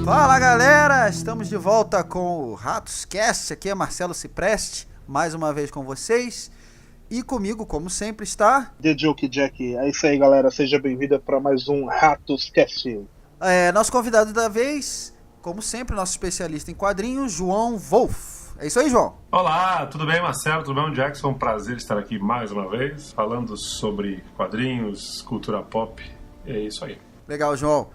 Fala galera, estamos de volta com o Ratoscast, aqui é Marcelo Cipreste, mais uma vez com vocês, e comigo, como sempre, está... The Joke Jack, é isso aí galera, seja bem-vinda para mais um Ratoscast. Nosso convidado da vez, como sempre, nosso especialista em quadrinhos, João Wolf. É isso aí, João? Olá, tudo bem, Marcelo? Tudo bem, Jackson? Um prazer estar aqui mais uma vez, falando sobre quadrinhos, cultura pop, é isso aí. Legal, João.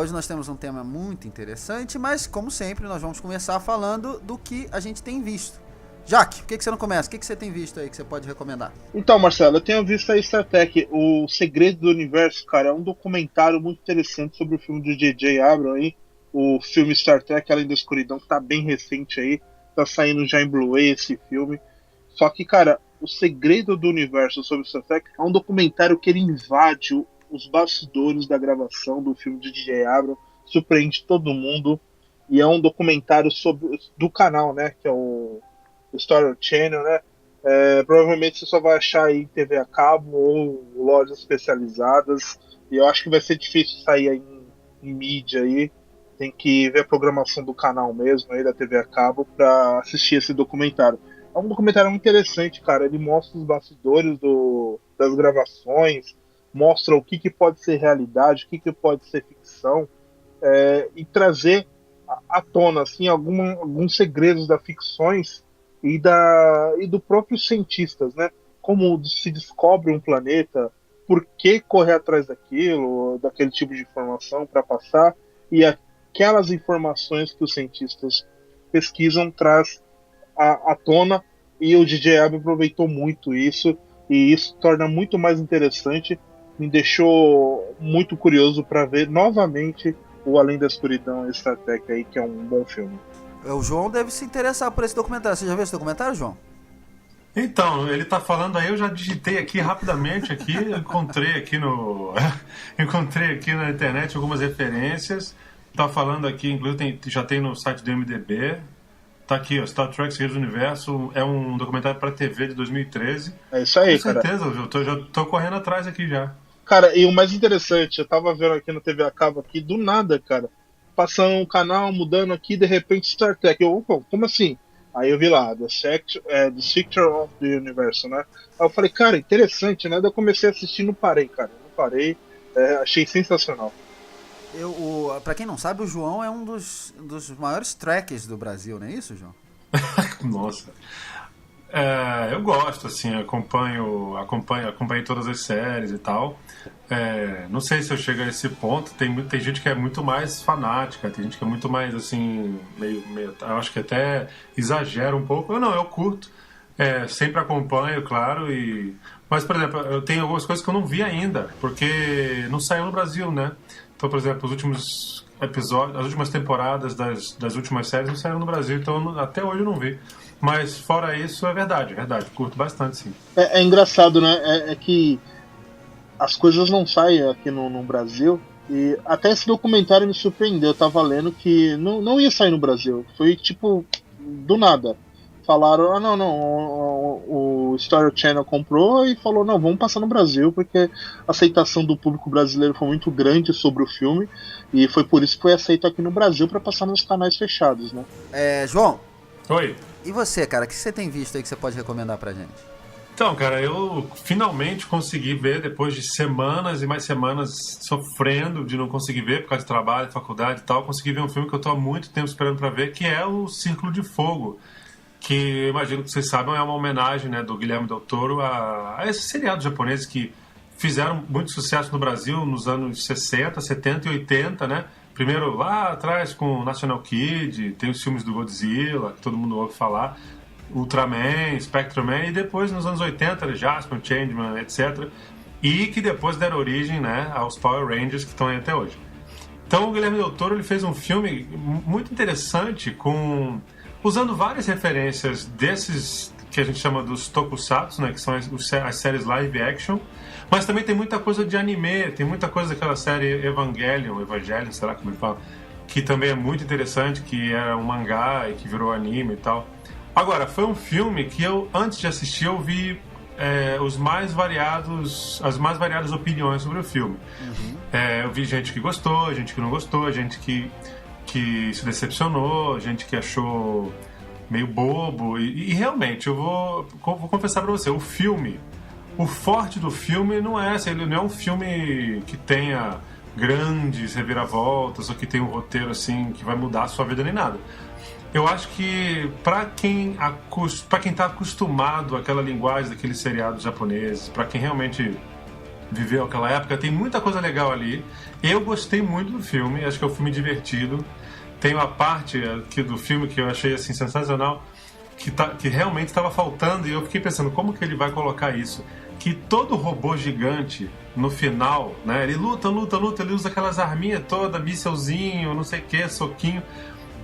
Hoje nós temos um tema muito interessante, mas, como sempre, nós vamos começar falando do que a gente tem visto. Jaque, por que você não começa? O que você tem visto aí que você pode recomendar? Então, Marcelo, eu tenho visto aí Star Trek, O Segredo do Universo, cara. É um documentário muito interessante sobre o filme de J.J. Abrams aí, o filme Star Trek Além da Escuridão, que tá bem recente aí, tá saindo já em Blu-ray esse filme. Só que, cara, O Segredo do Universo sobre Star Trek é um documentário que ele invade os bastidores da gravação do filme de J.J. Abrams, surpreende todo mundo, e é um documentário do canal, né, que é o Story Channel, né. Provavelmente você só vai achar aí em TV a cabo ou lojas especializadas, e eu acho que vai ser difícil sair aí em mídia aí. Tem que ver a programação do canal mesmo aí da TV a cabo para assistir esse documentário. É um documentário muito interessante, cara. Ele mostra os bastidores das gravações, mostra o que pode ser realidade, o que pode ser ficção, e trazer à tona assim, alguns segredos das ficções e do próprios cientistas, né? Como se descobre um planeta, por que correr atrás daquele tipo de informação para passar, e aquelas informações que os cientistas pesquisam traz à tona, e o DJ Abrams aproveitou muito isso, e isso torna muito mais interessante. Me deixou muito curioso para ver novamente o Além da Escuridão, Star Trek aí, que é um bom filme. O João deve se interessar por esse documentário. Você já viu esse documentário, João? Então, ele tá falando aí, eu já digitei aqui rapidamente, encontrei aqui na internet algumas referências. Tá falando aqui, inclusive já tem no site do MDB. Tá aqui, ó, Star Trek Segredos do Universo, é um documentário para TV de 2013. É isso aí, cara. Com certeza, eu já tô correndo atrás aqui já. Cara, e o mais interessante, eu tava vendo aqui na TV a cabo aqui, do nada, cara, passando um canal, mudando aqui, de repente Star Trek. Opa, como assim? Aí eu vi lá, The Sector of the Universe, né? Aí eu falei, cara, interessante, né? Daí eu comecei a assistir e não parei, cara. Não parei, achei sensacional. Pra quem não sabe, o João é um dos maiores trekkers do Brasil, não é isso, João? Nossa. Eu gosto, assim, acompanho todas as séries e tal. Não sei se eu chego a esse ponto. Tem gente que é muito mais fanática, tem gente que é muito mais, assim, meio eu acho que até exagera um pouco. Eu curto, sempre acompanho, claro. Mas, por exemplo, eu tenho algumas coisas que eu não vi ainda, porque não saiu no Brasil, né? Então, por exemplo, os últimos episódios, as últimas temporadas das últimas séries não saíram no Brasil, então até hoje eu não vi. Mas fora isso, é verdade, curto bastante, sim. É engraçado, né? É que as coisas não saem aqui no Brasil, e até esse documentário me surpreendeu. Eu tava lendo que não ia sair no Brasil, foi tipo do nada. Falaram, o Story Channel comprou e falou, não, vamos passar no Brasil, porque a aceitação do público brasileiro foi muito grande sobre o filme, e foi por isso que foi aceito aqui no Brasil para passar nos canais fechados, né? João. Oi. E você, cara, o que você tem visto aí que você pode recomendar pra gente? Então, cara, eu finalmente consegui ver, depois de semanas e mais semanas sofrendo de não conseguir ver, por causa de trabalho, faculdade e tal, consegui ver um filme que eu tô há muito tempo esperando pra ver, que é o Círculo de Fogo, que imagino que vocês sabem é uma homenagem, né, do Guilherme Del Toro a esses seriados japoneses que fizeram muito sucesso no Brasil nos anos 60, 70 e 80, né? Primeiro lá atrás com o National Kid, tem os filmes do Godzilla, que todo mundo ouve falar, Ultraman, Spectreman, e depois nos anos 80, Jaspion, Changeman, etc. E que depois deram origem, né, aos Power Rangers que estão aí até hoje. Então o Guilherme Del Toro ele fez um filme muito interessante, usando várias referências desses que a gente chama dos tokusatsu, né, que são as séries live action, mas também tem muita coisa de anime, tem muita coisa daquela série Evangelion, sei lá como ele fala, que também é muito interessante, que era um mangá e que virou anime e tal. Agora, foi um filme que eu, antes de assistir, eu vi as mais variadas opiniões sobre o filme. Eu vi gente que gostou, gente que não gostou, gente que que se decepcionou, gente que achou meio bobo. E realmente, eu vou confessar pra você, o forte do filme não é esse, ele não é um filme que tenha grandes reviravoltas ou que tenha um roteiro assim que vai mudar a sua vida nem nada. Eu acho que pra quem tá acostumado àquela linguagem daqueles seriados japoneses, pra quem realmente viveu aquela época, tem muita coisa legal ali. Eu gostei muito do filme, acho que é um filme divertido. Tem uma parte aqui do filme que eu achei assim sensacional, que realmente estava faltando, e eu fiquei pensando como que ele vai colocar isso. Que todo robô gigante, no final, né, ele luta, ele usa aquelas arminhas todas, mísselzinho, não sei o que, soquinho,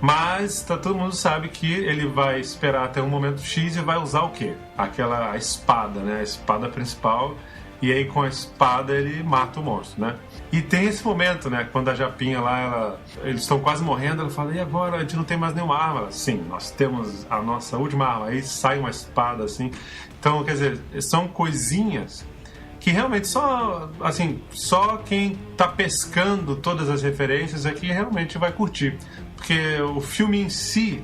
mas todo mundo sabe que ele vai esperar até um momento X e vai usar o quê? A espada, né, a espada principal, e aí com a espada ele mata o monstro, né? E tem esse momento, né, quando a Japinha lá, eles estão quase morrendo, ela fala, e agora? A gente não tem mais nenhuma arma. Ela, sim, nós temos a nossa última arma. Aí sai uma espada, assim. Então, quer dizer, são coisinhas que realmente só quem tá pescando todas as referências é que realmente vai curtir. Porque o filme em si,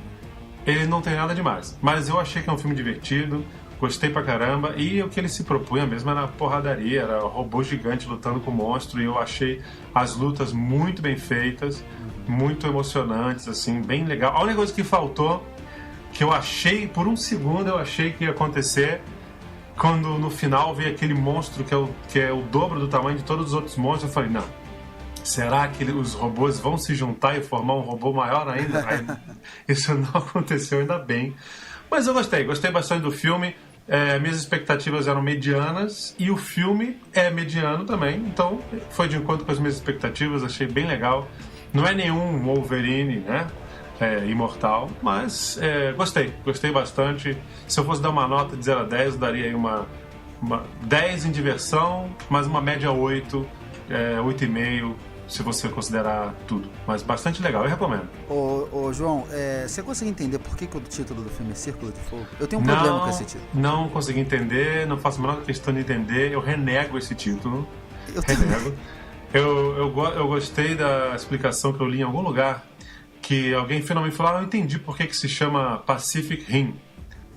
ele não tem nada demais. Mas eu achei que é um filme divertido, gostei pra caramba, e o que ele se propunha mesmo era porradaria, era robô gigante lutando com monstro, e eu achei as lutas muito bem feitas, muito emocionantes, assim, bem legal. A única coisa que faltou, que eu achei, por um segundo eu achei que ia acontecer, quando no final veio aquele monstro que é o dobro do tamanho de todos os outros monstros, eu falei, não, será que os robôs vão se juntar e formar um robô maior ainda? Aí, isso não aconteceu, ainda bem. Mas eu gostei bastante do filme. Minhas expectativas eram medianas e o filme é mediano também, então foi de encontro com as minhas expectativas, achei bem legal. Não é nenhum Wolverine, né, imortal, mas gostei bastante. Se eu fosse dar uma nota de 0 a 10, eu daria aí uma 10 em diversão, mas uma média 8, 8,5, se você considerar tudo. Mas bastante legal, eu recomendo. Ô João, você consegue entender por que o título do filme é Círculo de Fogo? Eu tenho um problema com esse título. Não consegui entender, não faço a menor questão de entender, eu renego esse título. Renego. Eu gostei da explicação que eu li em algum lugar, que alguém finalmente falou, eu entendi por que se chama Pacific Rim.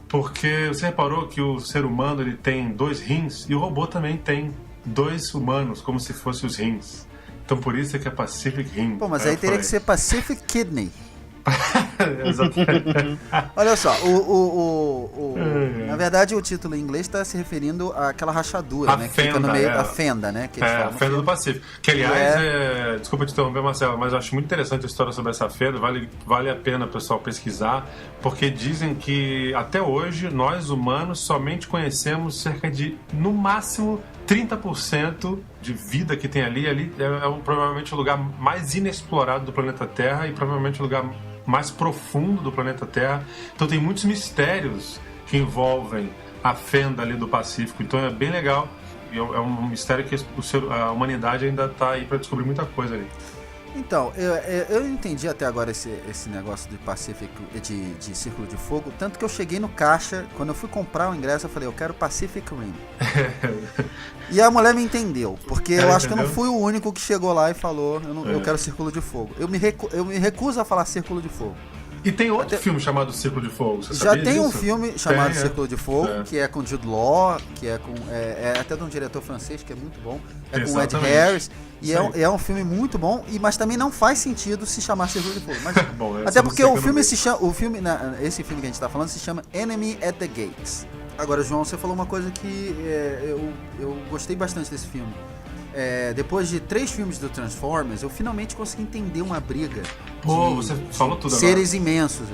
Porque você reparou que o ser humano ele tem 2 rins e o robô também tem 2 humanos, como se fossem os rins. Então por isso é que é Pacific Rim. Pô, mas aí teria que ser Pacific Kidney. Exatamente. Olha só, na verdade o título em inglês está se referindo àquela rachadura, né? Que fica no meio, a fenda, né? Que a fenda do Pacífico. Que aliás, desculpa te interromper, Marcelo, mas eu acho muito interessante a história sobre essa fenda, vale a pena o pessoal pesquisar, porque dizem que até hoje nós humanos somente conhecemos cerca de, no máximo, 30% de vida que tem ali provavelmente o lugar mais inexplorado do planeta Terra e provavelmente o lugar mais profundo do planeta Terra. Então tem muitos mistérios que envolvem a fenda ali do Pacífico. Então é bem legal. É um mistério que a humanidade ainda está aí para descobrir muita coisa ali. Então, eu entendi até agora esse negócio de Pacific, de Círculo de Fogo, tanto que eu cheguei no caixa, quando eu fui comprar o ingresso, eu falei, eu quero Pacific Rim. E a mulher me entendeu, porque eu acho que eu não fui o único que chegou lá e falou, eu quero Círculo de Fogo. Eu me recuso a falar Círculo de Fogo. E tem outro filme chamado Círculo de Fogo, você já sabia tem disso? Um filme chamado Círculo de Fogo, que é com Jude Law, que é com até de um diretor francês, que é muito bom, com Ed Harris, e é um filme muito bom, mas também não faz sentido se chamar Círculo de Fogo. Mas, bom, até porque esse filme que a gente está falando se chama Enemy at the Gates. Agora, João, você falou uma coisa que eu gostei bastante desse filme. Depois de 3 filmes do Transformers, eu finalmente consegui entender uma briga. Pô, você falou tudo seres agora. Imensos.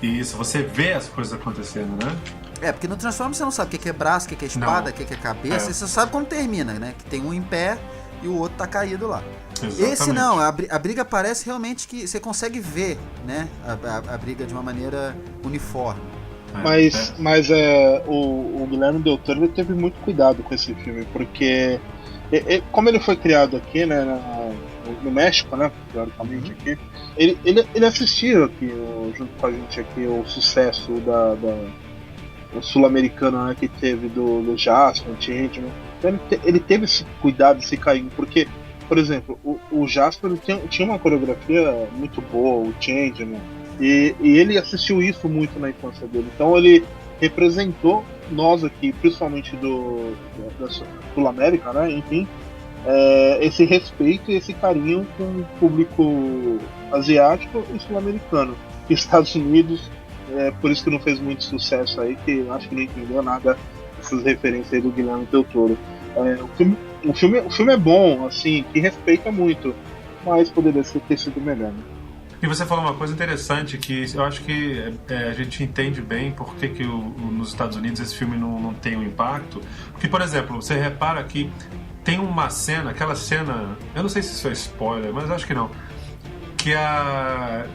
Isso, você vê as coisas acontecendo, né? Porque no Transformers você não sabe o que é braço, o que é espada, o que é cabeça. Você só sabe como termina, né? Que tem um em pé e o outro tá caído lá. Exatamente. Esse não, a briga parece realmente que você consegue ver, né? A briga de uma maneira uniforme. Mas o Guilherme Del Toro teve muito cuidado com esse filme, porque como ele foi criado aqui, né, no México, né, teoricamente aqui, ele assistiu aqui, junto com a gente aqui, o sucesso o sul-americano, né, que teve do Jasper, Changeman. Então ele teve esse cuidado, esse carinho, porque, por exemplo, o Jasper tinha uma coreografia muito boa, o Changeman, e ele assistiu isso muito na infância dele. Então ele representou nós aqui, principalmente da Sul-América, né? Enfim, esse respeito e esse carinho com o público asiático e sul-americano. Estados Unidos, por isso que não fez muito sucesso aí, que acho que não entendeu nada dessas referências aí do Guilherme Del Toro. O filme é bom, assim, que respeita muito, mas poderia ter sido melhor, né? E você falou uma coisa interessante, que eu acho que a gente entende bem por que nos Estados Unidos esse filme não tem um impacto. Porque, por exemplo, você repara que tem uma cena, aquela cena, eu não sei se isso é spoiler, mas acho que não, que a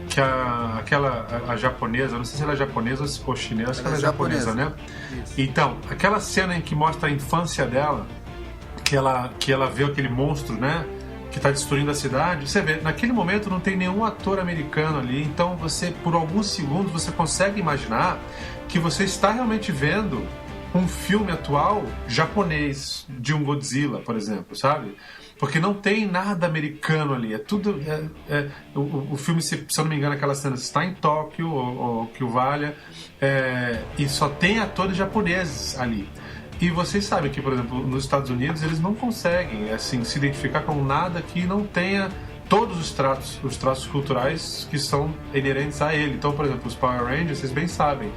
japonesa, não sei se ela é japonesa ou chinesa, acho que ela é japonesa, né? Isso. Então, aquela cena em que mostra a infância dela, que ela vê aquele monstro, né? Que está destruindo a cidade, você vê, naquele momento não tem nenhum ator americano ali, então você, por alguns segundos, você consegue imaginar que você está realmente vendo um filme atual japonês, de um Godzilla, por exemplo, sabe? Porque não tem nada americano ali, é tudo... o filme, se eu não me engano, aquela cena está em Tóquio, ou Kyovalya, e só tem atores japoneses ali. E vocês sabem que, por exemplo, nos Estados Unidos eles não conseguem assim, se identificar com nada que não tenha todos os traços culturais que são inerentes a ele. Então, por exemplo, os Power Rangers, vocês bem sabem,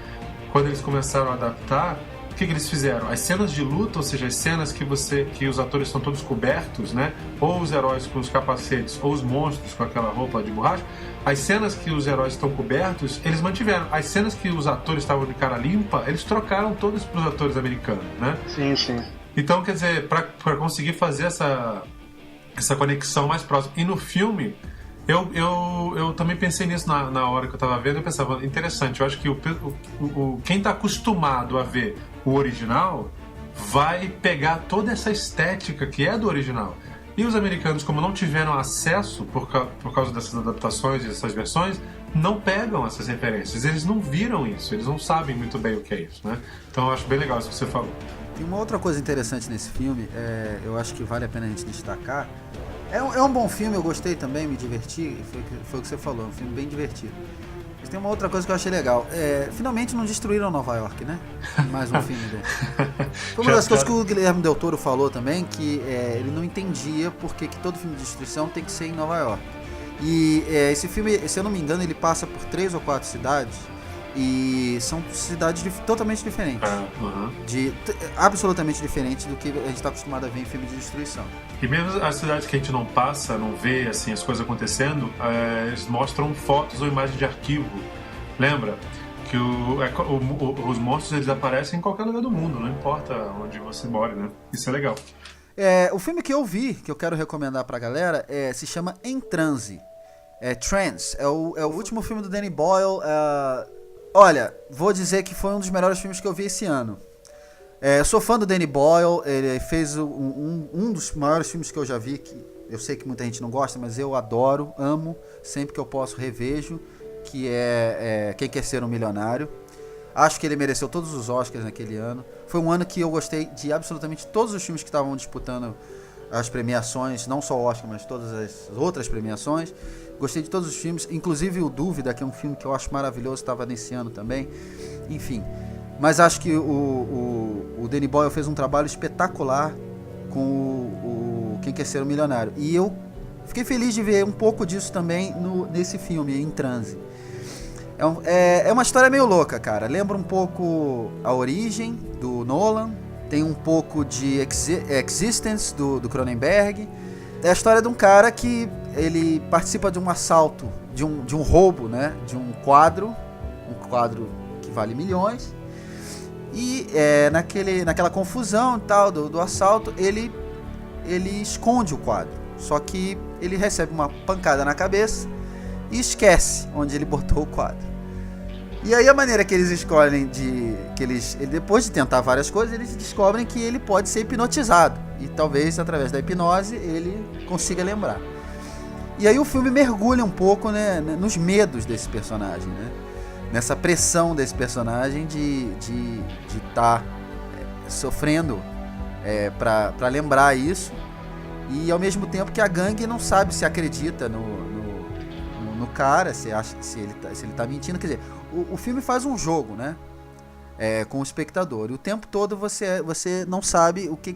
quando eles começaram a adaptar, o que eles fizeram? As cenas de luta, ou seja, as cenas que os atores estão todos cobertos, né? Ou os heróis com os capacetes, ou os monstros com aquela roupa de borracha, as cenas que os heróis estão cobertos, eles mantiveram. As cenas que os atores estavam de cara limpa, eles trocaram todas para os atores americanos, né? Sim, sim. Então, quer dizer, para conseguir fazer essa conexão mais próxima. E no filme, eu também pensei nisso na hora que eu estava vendo. Eu pensava, interessante, eu acho que quem está acostumado a ver o original vai pegar toda essa estética que é do original. E os americanos, como não tiveram acesso por causa dessas adaptações e dessas versões, não pegam essas referências. Eles não viram isso, eles não sabem muito bem o que é isso, né? Então eu acho bem legal isso que você falou. E uma outra coisa interessante nesse filme, eu acho que vale a pena a gente destacar, é um bom filme, eu gostei também, me diverti, foi o que você falou, é um filme bem divertido. Mas tem uma outra coisa que eu achei legal, finalmente não destruíram Nova York, né? Mais um filme dele. Foi uma das coisas que o Guilherme Del Toro falou também, que ele não entendia por que todo filme de destruição tem que ser em Nova York. E esse filme, se eu não me engano, ele passa por 3 ou 4 cidades, e são cidades totalmente diferentes. Absolutamente diferentes do que a gente está acostumado a ver em filme de destruição. E mesmo as cidades que a gente não passa, não vê assim, as coisas acontecendo, eles mostram fotos ou imagens de arquivo. Lembra? Que os monstros eles aparecem em qualquer lugar do mundo, não importa onde você mora, né? Isso é legal. O filme que eu vi, que eu quero recomendar pra galera, se chama Em Transe. Trance. É o último filme do Danny Boyle. Olha, vou dizer que foi um dos melhores filmes que eu vi esse ano. Eu sou fã do Danny Boyle, ele fez um dos maiores filmes que eu já vi, que eu sei que muita gente não gosta, mas eu adoro, amo, sempre que eu posso revejo, que é Quem Quer Ser um Milionário. Acho que ele mereceu todos os Oscars naquele ano. Foi um ano que eu gostei de absolutamente todos os filmes que estavam disputando as premiações, não só o Oscar, mas todas as outras premiações. Gostei de todos os filmes, inclusive o Dúvida, que é um filme que eu acho maravilhoso, estava nesse ano também. Enfim, mas acho que o Danny Boyle fez um trabalho espetacular com o Quem Quer Ser um Milionário. E eu fiquei feliz de ver um pouco disso também nesse filme, Em Transe. É uma história meio louca, cara. Lembra um pouco A Origem, do Nolan. Tem um pouco de Existence, do Cronenberg. É a história de um cara que ele participa de um assalto, de um roubo, né? De um quadro que vale milhões. E naquela confusão e tal do assalto, ele esconde o quadro. Só que ele recebe uma pancada na cabeça e esquece onde ele botou o quadro. E aí a maneira que eles escolhem depois de tentar várias coisas, eles descobrem que ele pode ser hipnotizado. E talvez através da hipnose ele consiga lembrar. E aí o filme mergulha um pouco, né, nos medos desse personagem, né? Nessa pressão desse personagem de estar sofrendo para lembrar isso. E ao mesmo tempo que a gangue não sabe se acredita no cara, se ele tá mentindo. Quer dizer, o filme faz um jogo, né? Com o espectador. E o tempo todo você não sabe o que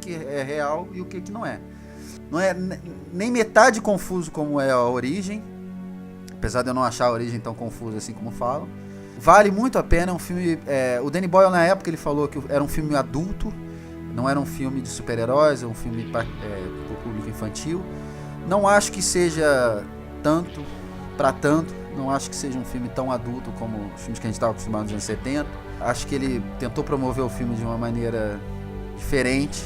é real e o que não é. Não é nem metade confuso como é a Origem, apesar de eu não achar a Origem tão confusa assim como falam. Vale muito a pena, é um filme... o Danny Boyle, na época, ele falou que era um filme adulto, não era um filme de super-heróis, é um filme para o público infantil. Não acho que seja tanto, não acho que seja um filme tão adulto como os filmes que a gente estava acostumado nos anos 70. Acho que ele tentou promover o filme de uma maneira diferente.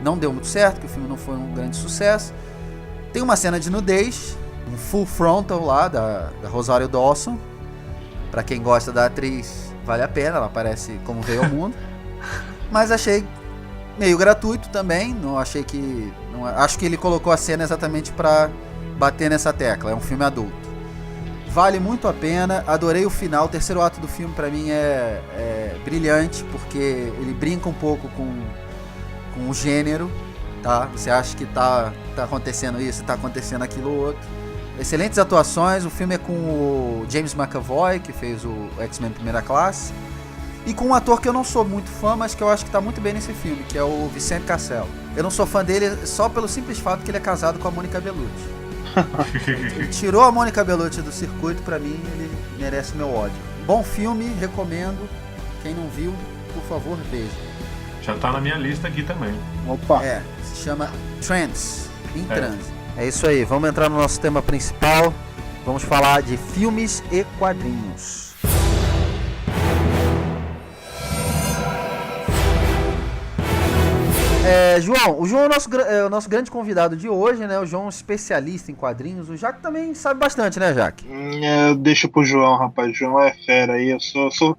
Não deu muito certo, que o filme não foi um grande sucesso. Tem uma cena de nudez, um full frontal lá da Rosario Dawson. Pra quem gosta da atriz, vale a pena, ela aparece como veio ao mundo. Mas achei meio gratuito também. Acho que ele colocou a cena exatamente pra bater nessa tecla. É um filme adulto. Vale muito a pena, adorei o final. O terceiro ato do filme pra mim é brilhante, porque ele brinca um pouco com o gênero, tá? Você acha que tá acontecendo isso, tá acontecendo aquilo ou outro. Excelentes atuações, o filme é com o James McAvoy, que fez o X-Men Primeira Classe, e com um ator que eu não sou muito fã, mas que eu acho que tá muito bem nesse filme, que é o Vincent Cassel. Eu não sou fã dele só pelo simples fato que ele é casado com a Monica Bellucci. Ele tirou a Monica Bellucci do circuito, pra mim ele merece meu ódio. Bom filme, recomendo. Quem não viu, por favor, veja. Já tá na minha lista aqui também. Opa! Se chama Trance, em transe. É isso aí, vamos entrar no nosso tema principal. Vamos falar de filmes e quadrinhos. João, o João é o nosso grande convidado de hoje, né? O João é um especialista em quadrinhos. O Jaque também sabe bastante, né, Jaque? Deixa pro João, rapaz. O João é fera aí. Eu sou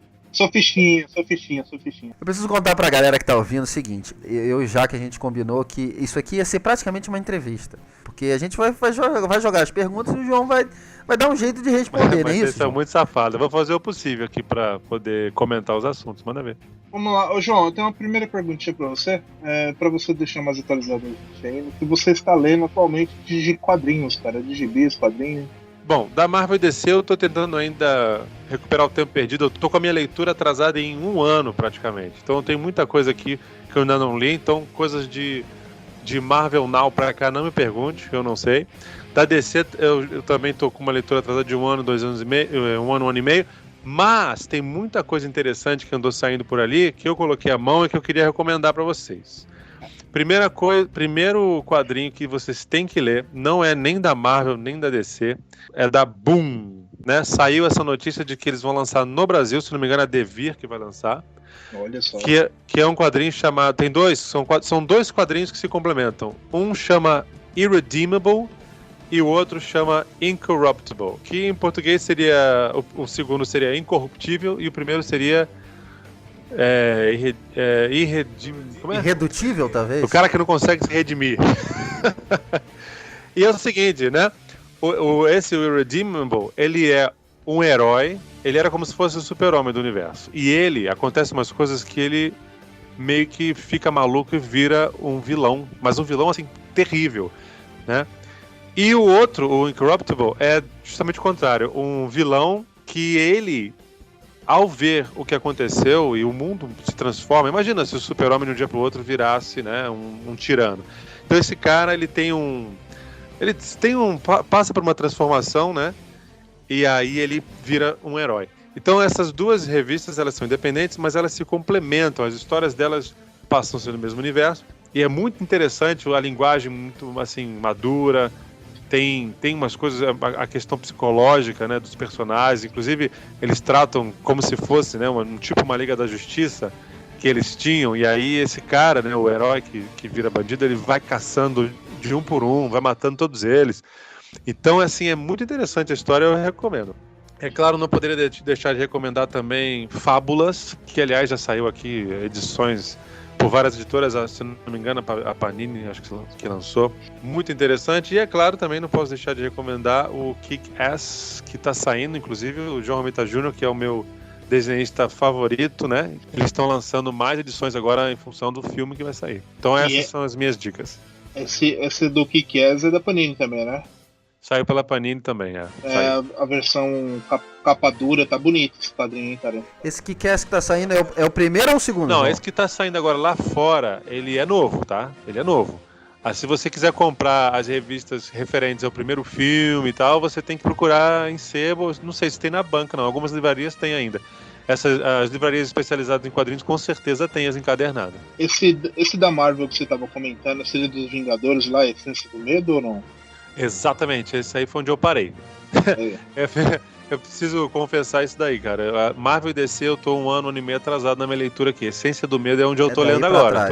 fichinha. Eu preciso contar pra galera que tá ouvindo o seguinte. Eu e Jaque, a gente combinou que isso aqui ia ser praticamente uma entrevista. Porque a gente vai jogar as perguntas e o João vai dar um jeito de responder, não é isso? Vocês são muito safados. Eu vou fazer o possível aqui pra poder comentar os assuntos. Manda ver. Vamos lá. Ô, João, eu tenho uma primeira perguntinha pra você. Pra você deixar mais atualizado aí. O que você está lendo atualmente de quadrinhos, cara? De gibis, quadrinhos. Bom, da Marvel e DC eu tô tentando ainda recuperar o tempo perdido. Eu tô com a minha leitura atrasada em 1 ano praticamente. Então tem muita coisa aqui que eu ainda não li. Então coisas de Marvel Now pra cá não me pergunte, eu não sei. Da DC eu também tô com uma leitura atrasada de 1 ano, 2 anos e meio, 1 ano e meio. Mas tem muita coisa interessante que andou saindo por ali que eu coloquei a mão e que eu queria recomendar pra vocês. Primeiro quadrinho que vocês têm que ler, não é nem da Marvel, nem da DC, é da Boom, né? Saiu essa notícia de que eles vão lançar no Brasil, se não me engano é Devir que vai lançar. Olha só. Que é um quadrinho chamado... São 2 quadrinhos que se complementam. Um chama Irredeemable e o outro chama Incorruptible, que em português seria... O segundo seria Incorruptível e o primeiro seria... Irredutível, talvez? O cara que não consegue se redimir. E é o seguinte, né? Esse Irredeemable, ele é um herói. Ele era como se fosse o super-homem do universo. E acontece umas coisas que ele meio que fica maluco e vira um vilão. Mas um vilão, assim, terrível, né? E o outro, o Incorruptible, é justamente o contrário. Um vilão que ele... Ao ver o que aconteceu e o mundo se transforma, imagina se o super-homem de um dia para o outro virasse, né, um tirano. Então esse cara, passa por uma transformação, né, e aí ele vira um herói. Então essas 2 revistas, elas são independentes, mas elas se complementam, as histórias delas passam-se no mesmo universo, e é muito interessante, a linguagem muito, assim, madura. Tem umas coisas, a questão psicológica, né, dos personagens, inclusive eles tratam como se fosse, né, uma Liga da Justiça que eles tinham, e aí esse cara, né, o herói que vira bandido, ele vai caçando de um por um, vai matando todos eles. Então, assim, é muito interessante a história, eu recomendo. É claro, não poderia deixar de recomendar também Fábulas, que aliás já saiu aqui edições por várias editoras, se não me engano a Panini acho que lançou, muito interessante. E é claro, também não posso deixar de recomendar o Kick-Ass, que está saindo, inclusive o João Romita Jr., que é o meu desenhista favorito, né? Eles estão lançando mais edições agora em função do filme que vai sair. Então essas são as minhas dicas. Esse do Kick-Ass é da Panini também, né? Saiu pela Panini também, A versão capa dura, tá bonito esse quadrinho, hein, cara? Esse Kick-Ass que tá saindo é o primeiro ou o segundo? Não, João? esse que tá saindo agora lá fora, ele é novo, tá? Ele é novo. Se você quiser comprar as revistas referentes ao primeiro filme e tal, você tem que procurar em sebo, não sei se tem na banca não, algumas livrarias tem ainda. As livrarias especializadas em quadrinhos com certeza tem as encadernadas. Esse da Marvel que você tava comentando, seria dos Vingadores lá, Essência do Medo ou não? Exatamente, esse aí foi onde eu parei. Eu preciso confessar isso daí, cara. Marvel e DC eu tô um ano e meio atrasado na minha leitura aqui. Essência do Medo é onde eu tô lendo agora.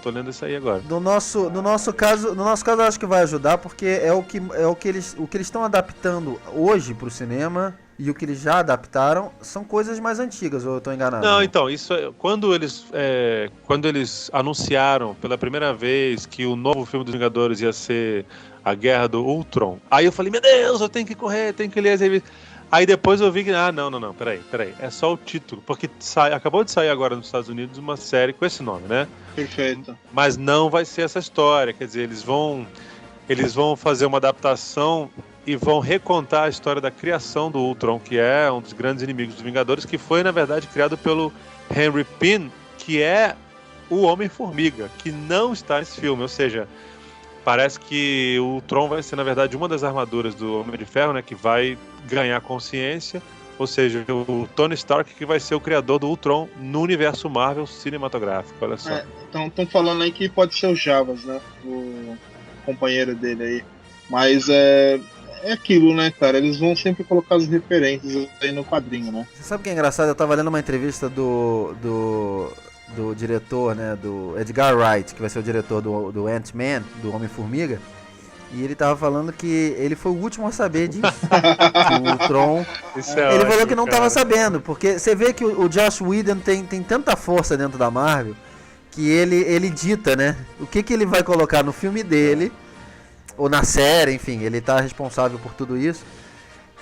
Tô lendo isso aí agora. No nosso caso, eu acho que vai ajudar, porque é o que eles estão adaptando hoje pro cinema e o que eles já adaptaram são coisas mais antigas, ou eu tô enganado? Não, então, isso quando eles anunciaram pela primeira vez que o novo filme dos Vingadores ia ser a Guerra do Ultron, aí eu falei, meu Deus, eu tenho que correr, tenho que ler as revistas. Aí depois eu vi que, não, peraí, é só o título, porque acabou de sair agora nos Estados Unidos uma série com esse nome, né? Perfeito. Mas não vai ser essa história, quer dizer, eles vão fazer uma adaptação e vão recontar a história da criação do Ultron, que é um dos grandes inimigos dos Vingadores, que foi, na verdade, criado pelo Henry Pym, que é o Homem-Formiga, que não está nesse filme, ou seja, parece que o Ultron vai ser, na verdade, uma das armaduras do Homem de Ferro, né, que vai ganhar consciência, ou seja, o Tony Stark que vai ser o criador do Ultron no universo Marvel cinematográfico, olha só. Então estão falando aí que pode ser o Javas, né, o companheiro dele aí, mas é aquilo, né, cara, eles vão sempre colocar as referências aí no quadrinho, né. Você sabe o que é engraçado? Eu tava lendo uma entrevista do diretor, né, do Edgar Wright, que vai ser o diretor do Ant-Man, do Homem-Formiga, e ele tava falando que ele foi o último a saber disso. Que o Ultron... ele falou que não tava sabendo, porque você vê que o Joss Whedon tem tanta força dentro da Marvel, que ele dita, né, o que ele vai colocar no filme dele, ou na série, enfim, ele tá responsável por tudo isso.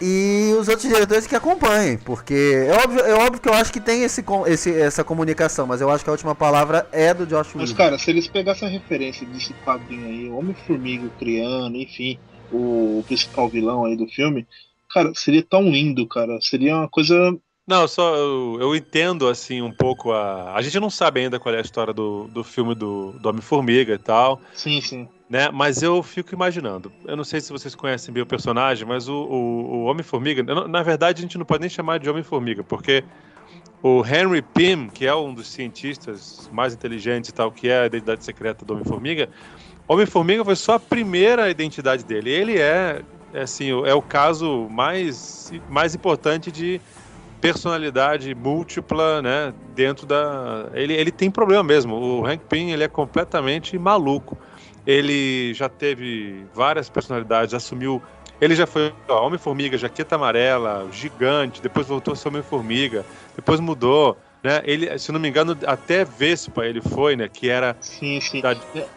E os outros diretores que acompanhem, porque é óbvio que eu acho que tem essa comunicação, mas eu acho que a última palavra é do Josh Whedon. Mas, cara, se eles pegassem a referência desse quadrinho aí, o Homem-Formiga criando, enfim, o principal vilão aí do filme, cara, seria tão lindo, cara, seria uma coisa... Não, eu entendo, assim, um pouco a gente não sabe ainda qual é a história do filme do Homem-Formiga e tal. Sim. Né? Mas eu fico imaginando. Eu não sei se vocês conhecem bem o personagem, mas o Homem-Formiga, na verdade a gente não pode nem chamar de Homem-Formiga, porque o Henry Pym, que é um dos cientistas mais inteligentes e tal, que é a identidade secreta do Homem-Formiga, Homem-Formiga foi só a primeira identidade dele. Ele é o caso mais importante de personalidade múltipla, né? Dentro da... Ele tem problema mesmo. O Hank Pym, ele é completamente maluco. Ele já teve várias personalidades, assumiu... Ele já foi Homem-Formiga, Jaqueta Amarela, Gigante, depois voltou a ser Homem-Formiga, depois mudou, né? Ele, se não me engano, até Vespa ele foi, né? Que era... Sim.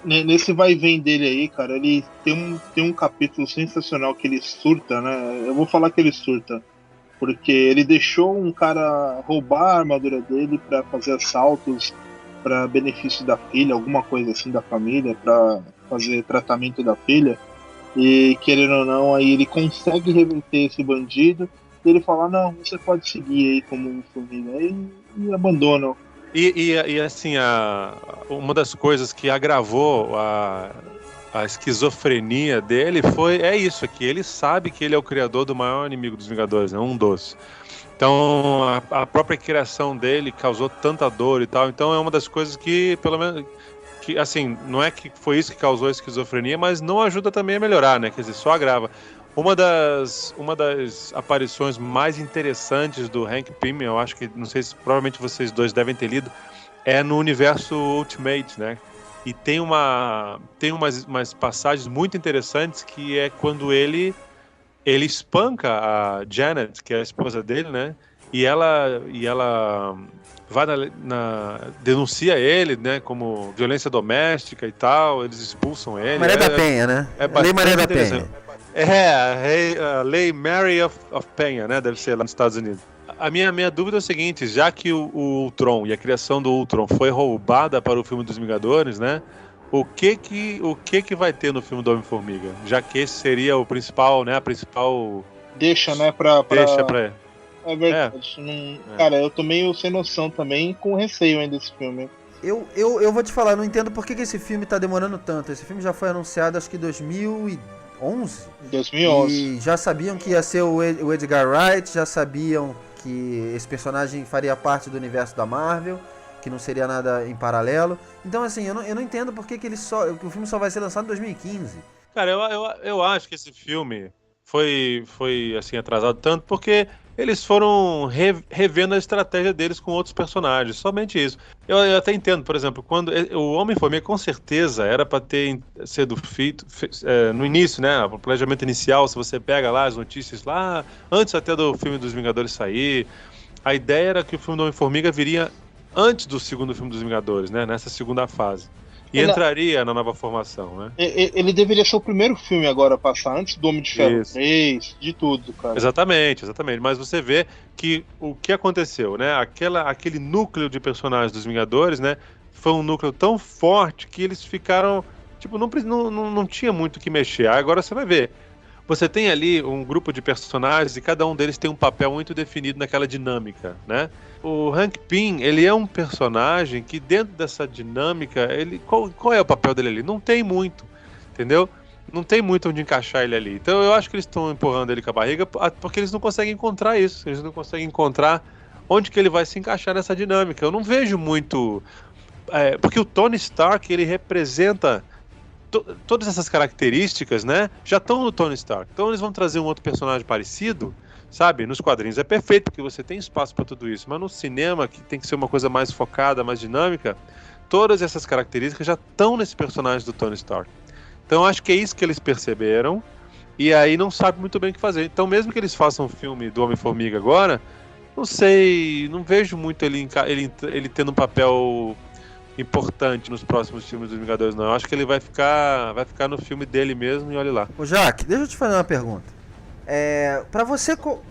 Nesse vai e vem dele aí, cara, ele tem um capítulo sensacional que ele surta, né? Eu vou falar que ele surta, porque ele deixou um cara roubar a armadura dele pra fazer assaltos para benefício da filha, alguma coisa assim da família, para fazer tratamento da filha, e querendo ou não, aí ele consegue reverter esse bandido, e ele fala, não, você pode seguir aí como um família, e abandonam. E assim, uma das coisas que agravou a esquizofrenia dele é isso aqui, ele sabe que ele é o criador do maior inimigo dos Vingadores, né, um dos. Então, a própria criação dele causou tanta dor e tal. Então, é uma das coisas que, pelo menos, que, assim, não é que foi isso que causou a esquizofrenia, mas não ajuda também a melhorar, né? Quer dizer, só agrava. Uma das aparições mais interessantes do Hank Pym, eu acho que, não sei se provavelmente vocês dois devem ter lido, é no universo Ultimate, né? E tem umas passagens muito interessantes que é quando ele espanca a Janet, que é a esposa dele, né? E ela vai denuncia ele, né? Como violência doméstica e tal. Eles expulsam ele. Maria da Penha, né? Lei Maria da Penha. A Lei Mary of Penha, né? Deve ser lá nos Estados Unidos. A minha dúvida é o seguinte, já que o Ultron e a criação do Ultron foi roubada para o filme dos Vingadores, né? o que que vai ter no filme do Homem-Formiga? Já que esse seria o principal, né? A principal... Deixa, né, Deixa pra... É verdade. Cara, eu tô meio sem noção também, com receio ainda desse filme. Eu vou te falar, não entendo por que esse filme tá demorando tanto. Esse filme já foi anunciado, acho que em 2011. 2011. E já sabiam que ia ser o Edgar Wright, já sabiam que esse personagem faria parte do universo da Marvel, que não seria nada em paralelo. Então, assim, eu não entendo por que que o filme só vai ser lançado em 2015. Cara, eu acho que esse filme foi assim, atrasado tanto porque eles foram revendo a estratégia deles com outros personagens, somente isso. Eu até entendo, por exemplo, quando o Homem-Formiga com certeza era para ter sido feito no início, né, o planejamento inicial, se você pega lá as notícias lá, antes até do filme dos Vingadores sair, a ideia era que o filme do Homem-Formiga viria antes do segundo filme dos Vingadores, né, nessa segunda fase. E entraria na nova formação, né? Ele deveria ser o primeiro filme agora a passar, antes do Homem de Ferro 3, de tudo, cara. Exatamente. Mas você vê que o que aconteceu, né? Aquele núcleo de personagens dos Vingadores, né? Foi um núcleo tão forte que eles ficaram... Tipo, não tinha muito o que mexer. Agora você vai ver. Você tem ali um grupo de personagens e cada um deles tem um papel muito definido naquela dinâmica, né? O Hank Pym, ele é um personagem que dentro dessa dinâmica, qual é o papel dele ali? Não tem muito, entendeu? Não tem muito onde encaixar ele ali. Então eu acho que eles estão empurrando ele com a barriga porque eles não conseguem encontrar isso. Eles não conseguem encontrar onde que ele vai se encaixar nessa dinâmica. Eu não vejo muito... porque o Tony Stark, ele representa... todas essas características, né, já estão no Tony Stark. Então eles vão trazer um outro personagem parecido, sabe? Nos quadrinhos é perfeito, porque você tem espaço para tudo isso, mas no cinema, que tem que ser uma coisa mais focada, mais dinâmica, todas essas características já estão nesse personagem do Tony Stark. Então eu acho que é isso que eles perceberam, e aí não sabem muito bem o que fazer. Então mesmo que eles façam um filme do Homem-Formiga agora, não sei, não vejo muito ele tendo um papel importante nos próximos filmes dos Vingadores, não. Eu acho que ele vai ficar no filme dele mesmo e olha lá. Ô Jaque, deixa eu te fazer uma pergunta. Pra você, qual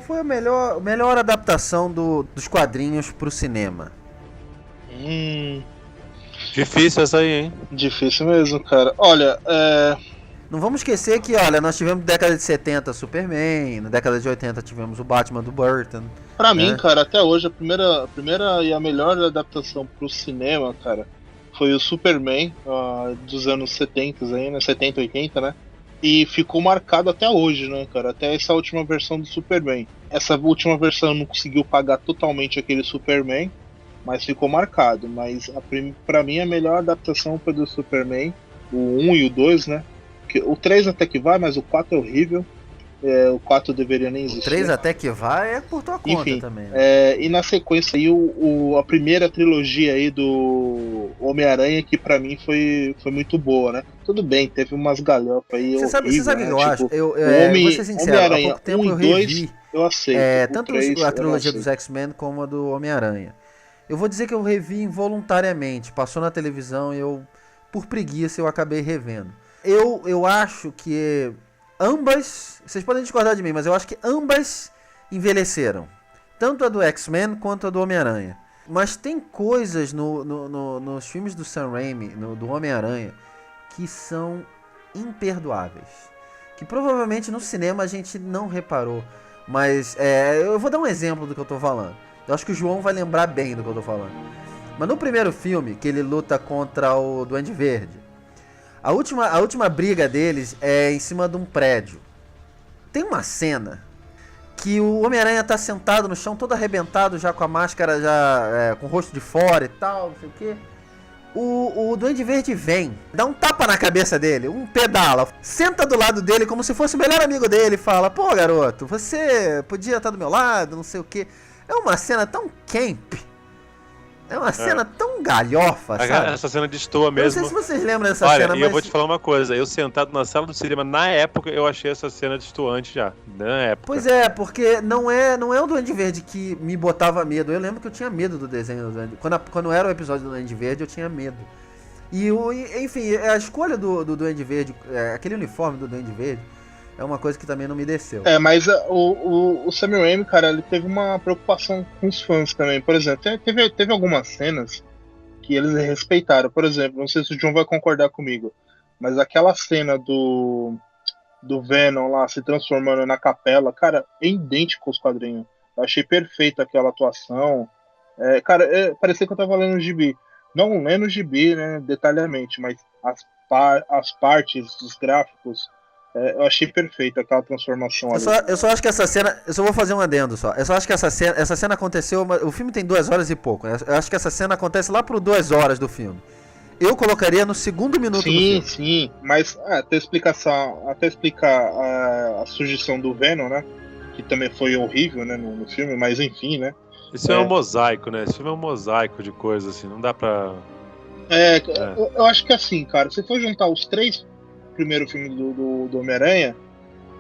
foi a melhor adaptação dos quadrinhos pro cinema? Difícil essa aí, hein? Difícil mesmo, cara. Olha, Não vamos esquecer que, olha, nós tivemos na década de 70 Superman, na década de 80 tivemos o Batman do Burton. Pra mim, cara, até hoje, a primeira e a melhor adaptação pro cinema, cara, foi o Superman dos anos 70 aí, né? 70, 80, né? E ficou marcado até hoje, né, cara? Até essa última versão do Superman. Essa última versão não conseguiu pagar totalmente aquele Superman, mas ficou marcado. Mas pra mim a melhor adaptação foi do Superman, o 1 e o 2, né? O 3 até que vai, mas o 4 é horrível. O 4 deveria nem existir. O 3 até que vai é por tua conta. Enfim, também. Né? E na sequência aí, a primeira trilogia aí do Homem-Aranha, que pra mim foi muito boa, né? Tudo bem, teve umas galhofas aí. Você sabe o que eu acho? Eu vou ser sincero, Homem-Aranha há pouco tempo 1 eu e 2, revi eu aceito. tanto a trilogia dos X-Men como a do Homem-Aranha. Eu vou dizer que eu revi involuntariamente. Passou na televisão e eu, por preguiça, eu acabei revendo. Eu acho que ambas, vocês podem discordar de mim, mas eu acho que ambas envelheceram. Tanto a do X-Men quanto a do Homem-Aranha. Mas tem coisas nos filmes do Sam Raimi, do Homem-Aranha, que são imperdoáveis. Que provavelmente no cinema a gente não reparou. Mas eu vou dar um exemplo do que eu tô falando. Eu acho que o João vai lembrar bem do que eu tô falando. Mas no primeiro filme, que ele luta contra o Duende Verde, a última briga deles é em cima de um prédio. Tem uma cena que o Homem-Aranha tá sentado no chão, todo arrebentado, já com a máscara, já com o rosto de fora e tal, não sei o quê. O Duende Verde vem, dá um tapa na cabeça dele, um pedala, senta do lado dele como se fosse o melhor amigo dele e fala: pô, garoto, você podia estar do meu lado, não sei o quê. É uma cena tão camp. É uma cena tão galhofa, sabe? Essa cena destoa mesmo. Eu não sei se vocês lembram dessa cena, mas... eu vou te falar uma coisa. Eu sentado na sala do cinema, na época, eu achei essa cena destoante já. Na época. Pois é, porque não é o Duende Verde que me botava medo. Eu lembro que eu tinha medo do desenho do Duende Verde. Quando era o episódio do Duende Verde, eu tinha medo. Enfim, a escolha do Duende Verde, aquele uniforme do Duende Verde, é uma coisa que também não me desceu. Mas o Sam Raimi, cara, ele teve uma preocupação com os fãs também. Por exemplo, teve algumas cenas que eles respeitaram. Por exemplo, não sei se o John vai concordar comigo, mas aquela cena do Venom lá se transformando na capela, cara, é idêntico aos quadrinhos. Eu achei perfeita aquela atuação. Parecia que eu tava lendo o gibi. Não lendo o gibi, né, detalhadamente, mas as partes, os gráficos, eu achei perfeita aquela transformação ali. Eu só acho que essa cena... Eu só vou fazer um adendo só. Eu só acho que essa cena aconteceu... O filme tem 2 horas e pouco, né? Eu acho que essa cena acontece lá por 2 horas do filme. Eu colocaria no segundo minuto do filme. Sim, mas até explicar a sugestão do Venom, né? Que também foi horrível, né, no filme, mas enfim, né? Isso é um mosaico, né? Esse filme é um mosaico de coisas, assim, não dá pra... Eu acho que assim, cara, se for juntar os 3 primeiros filmes do Homem-Aranha,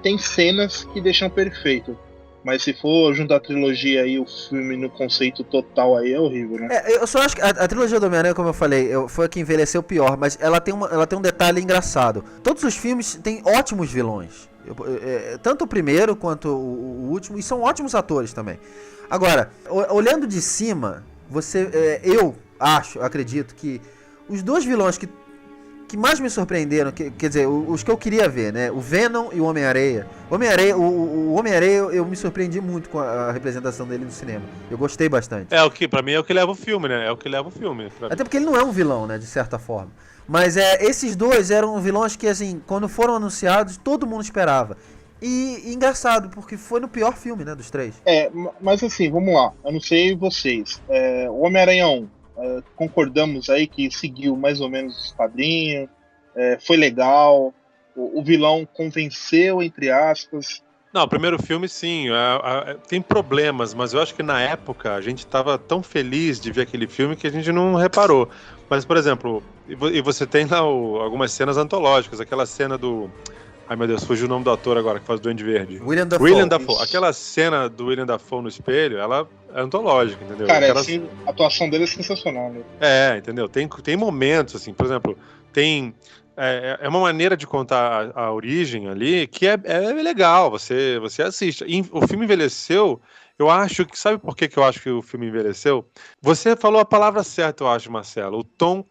tem cenas que deixam perfeito. Mas se for juntar a trilogia aí, o filme no conceito total aí é horrível, né? Eu só acho que a trilogia do Homem-Aranha, como eu falei, foi a que envelheceu pior, mas ela tem um detalhe engraçado. Todos os filmes têm ótimos vilões. Tanto o primeiro quanto o último, e são ótimos atores também. Agora, olhando de cima, eu acredito que os 2 vilões que mais me surpreenderam, quer dizer, os que eu queria ver, né? O Venom e o Homem-Aranha. O Homem-Aranha, eu me surpreendi muito com a representação dele no cinema. Eu gostei bastante. Pra mim é o que leva o filme, né? Até porque ele não é um vilão, né? De certa forma. Mas esses 2 eram vilões que, assim, quando foram anunciados, todo mundo esperava. E engraçado, porque foi no pior filme, né? Dos 3. Mas assim, vamos lá. Eu não sei vocês. O Homem-Aranha 1. Concordamos aí que seguiu mais ou menos os quadrinhos, foi legal, o vilão convenceu, entre aspas. Não, o primeiro filme sim, tem problemas, mas eu acho que na época a gente estava tão feliz de ver aquele filme que a gente não reparou. Mas, por exemplo, e você tem lá algumas cenas antológicas, aquela cena do... Ai meu Deus, fugiu o nome do ator agora que faz o Duende Verde. William Dafoe. Aquela cena do William Dafoe no espelho, ela é antológica, entendeu? Cara, a atuação dele é sensacional, né? Entendeu? Tem momentos, assim, por exemplo, é uma maneira de contar a origem ali que é legal, você assiste. E o filme envelheceu, eu acho que... Sabe por que eu acho que o filme envelheceu? Você falou a palavra certa, eu acho, Marcelo. O tom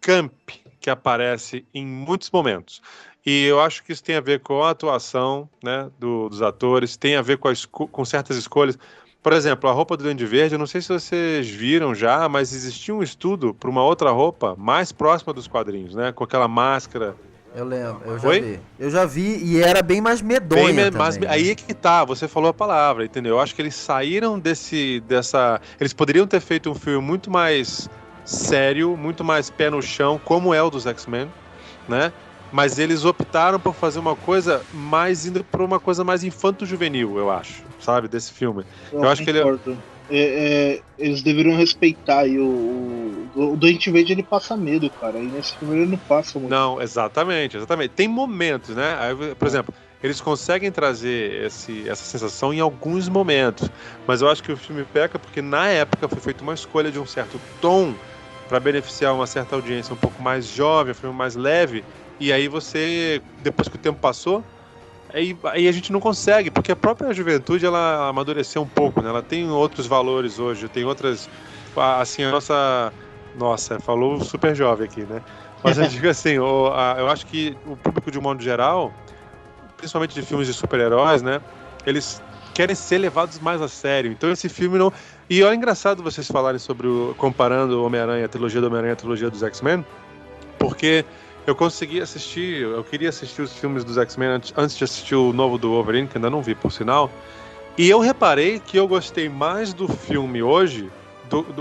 camp que aparece em muitos momentos. E eu acho que isso tem a ver com a atuação, né, dos atores, tem a ver com certas escolhas. Por exemplo, a roupa do Duende Verde, eu não sei se vocês viram já, mas existia um estudo para uma outra roupa mais próxima dos quadrinhos, né, com aquela máscara. Eu lembro, eu já vi e era bem mais medonha também. Aí é que tá, você falou a palavra, entendeu? Eu acho que eles saíram eles poderiam ter feito um filme muito mais sério, muito mais pé no chão, como é o dos X-Men, né? Mas eles optaram por fazer uma coisa mais indo para uma coisa mais infanto-juvenil, eu acho, sabe, desse filme. Eu acho que eles deveriam respeitar aí o Duende Verde, ele passa medo, cara, e nesse filme ele não passa muito. Não, exatamente. Tem momentos, né? Aí, por exemplo, eles conseguem trazer essa sensação em alguns momentos, mas eu acho que o filme peca porque na época foi feita uma escolha de um certo tom para beneficiar uma certa audiência um pouco mais jovem, um filme mais leve. E aí depois que o tempo passou, aí a gente não consegue, porque a própria juventude, ela amadureceu um pouco, né? Ela tem outros valores hoje, tem outras... Assim, Nossa, falou super jovem aqui, né? Mas eu digo assim, eu acho que o público de um modo geral, principalmente de filmes de super-heróis, né? Eles querem ser levados mais a sério. Então esse filme não... E olha, engraçado vocês falarem comparando o Homem-Aranha, a trilogia do Homem-Aranha, a trilogia dos X-Men, porque... eu queria assistir os filmes dos X-Men antes de assistir o novo do Wolverine, que ainda não vi, por sinal. E eu reparei que eu gostei mais do filme hoje,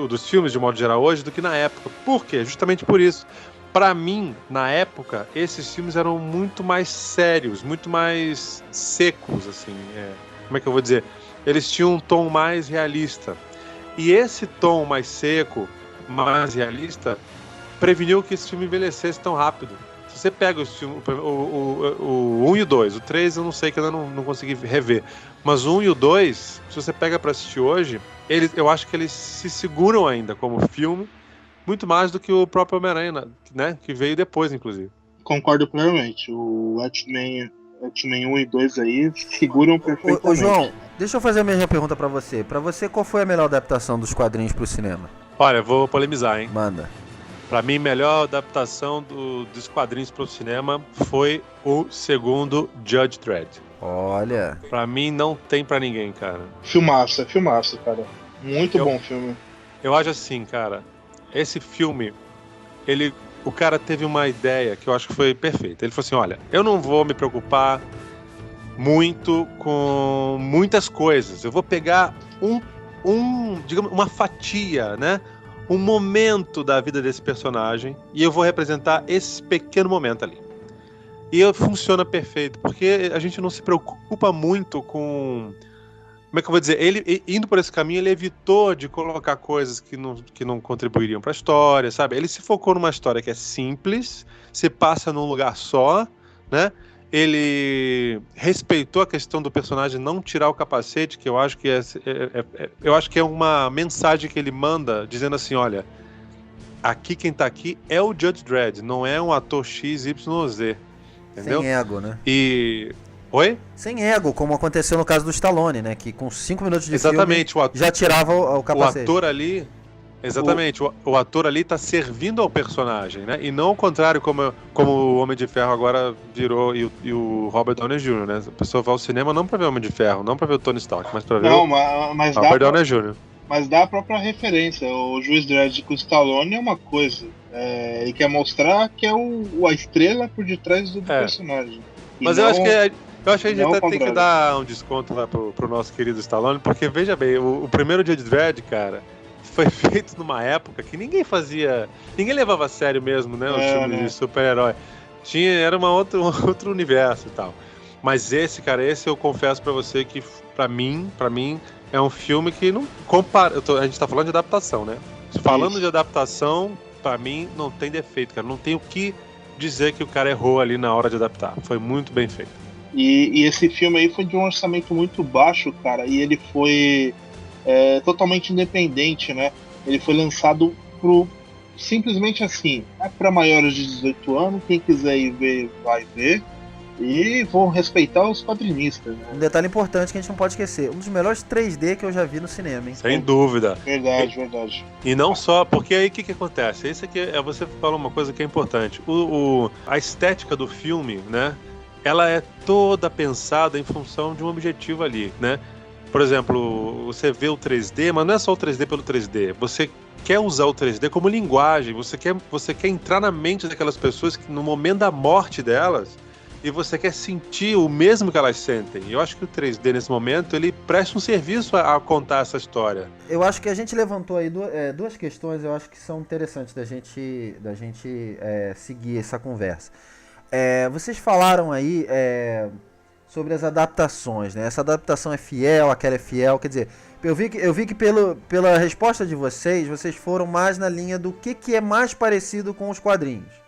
dos filmes de modo geral hoje, do que na época. Por quê? Justamente por isso. Pra mim, na época, esses filmes eram muito mais sérios, muito mais secos, assim. Como é que eu vou dizer? Eles tinham um tom mais realista. E esse tom mais seco, mais realista... preveniu que esse filme envelhecesse tão rápido. Se você pega os filmes, o 1 e o 2, o 3 eu não sei, que eu ainda não consegui rever, mas o 1 e o 2, se você pega pra assistir hoje, eu acho que eles se seguram ainda como filme, muito mais do que o próprio Homem-Aranha, né, que veio depois, inclusive. Concordo plenamente. O X-Men 1 e 2 aí seguram perfeitamente. Ô João, deixa eu fazer a mesma pergunta pra você. Pra você, qual foi a melhor adaptação dos quadrinhos pro cinema? Olha, vou polemizar, hein? Manda. Pra mim, melhor adaptação dos quadrinhos pro cinema foi o segundo Judge Dredd. Olha. Pra mim, não tem pra ninguém, cara. Filmaço, cara. Muito bom filme. Eu acho assim, cara, esse filme, o cara teve uma ideia que eu acho que foi perfeita. Ele falou assim, olha, eu não vou me preocupar muito com muitas coisas. Eu vou pegar digamos, uma fatia, né? Um momento da vida desse personagem e eu vou representar esse pequeno momento ali. E funciona perfeito, porque a gente não se preocupa muito com... Como é que eu vou dizer? Ele, indo por esse caminho, ele evitou de colocar coisas que não contribuiriam para a história, sabe? Ele se focou numa história que é simples, se passa num lugar só, né? Ele respeitou a questão do personagem não tirar o capacete, que eu acho que eu acho que é uma mensagem que ele manda, dizendo assim, olha, aqui quem tá aqui é o Judge Dredd, não é um ator XYZ, entendeu? Sem ego, né? Oi? Sem ego, como aconteceu no caso do Stallone, né? Que com 5 minutos de Exatamente, filme já tirava o capacete. O ator ali... Exatamente, o ator ali tá servindo ao personagem, né? E não ao contrário, como o Homem de Ferro agora virou e o Robert Downey Jr., né? A pessoa vai ao cinema não pra ver o Homem de Ferro, não pra ver o Tony Stark, mas pra ver mas Robert Downey Jr. Mas dá a própria referência. O Juiz Dredd com o Stallone é uma coisa. Ele quer mostrar que é a estrela por detrás do personagem. Mas eu acho que a gente até tem que dar um desconto lá pro nosso querido Stallone, porque veja bem, o primeiro Judge Dredd, cara, foi feito numa época que ninguém levava a sério mesmo, né? Os filmes de super-herói. Era outro universo e tal. Mas esse eu confesso pra você que, pra mim, é um filme que não compara. A gente tá falando de adaptação, né? Falando de adaptação, pra mim, não tem defeito, cara. Não tem o que dizer que o cara errou ali na hora de adaptar. Foi muito bem feito. E esse filme aí foi de um orçamento muito baixo, cara. E ele foi totalmente independente, né? Ele foi lançado simplesmente assim, para maiores de 18 anos, quem quiser ir ver, vai ver, e vão respeitar os quadrinistas, né? Um detalhe importante que a gente não pode esquecer, um dos melhores 3D que eu já vi no cinema, hein? Sem dúvida. Verdade. E não só, porque aí o que acontece? Isso aqui você falou uma coisa que é importante. A estética do filme, né? Ela é toda pensada em função de um objetivo ali, né? Por exemplo, você vê o 3D, mas não é só o 3D pelo 3D. Você quer usar o 3D como linguagem, você quer entrar na mente daquelas pessoas que no momento da morte delas, e você quer sentir o mesmo que elas sentem. Eu acho que o 3D nesse momento, ele presta um serviço a contar essa história. Eu acho que a gente levantou aí duas questões, eu acho que são interessantes da gente seguir essa conversa. Vocês falaram aí sobre as adaptações, né? Essa adaptação é fiel, aquela é fiel, quer dizer, eu vi que pela resposta de vocês foram mais na linha do que é mais parecido com os quadrinhos.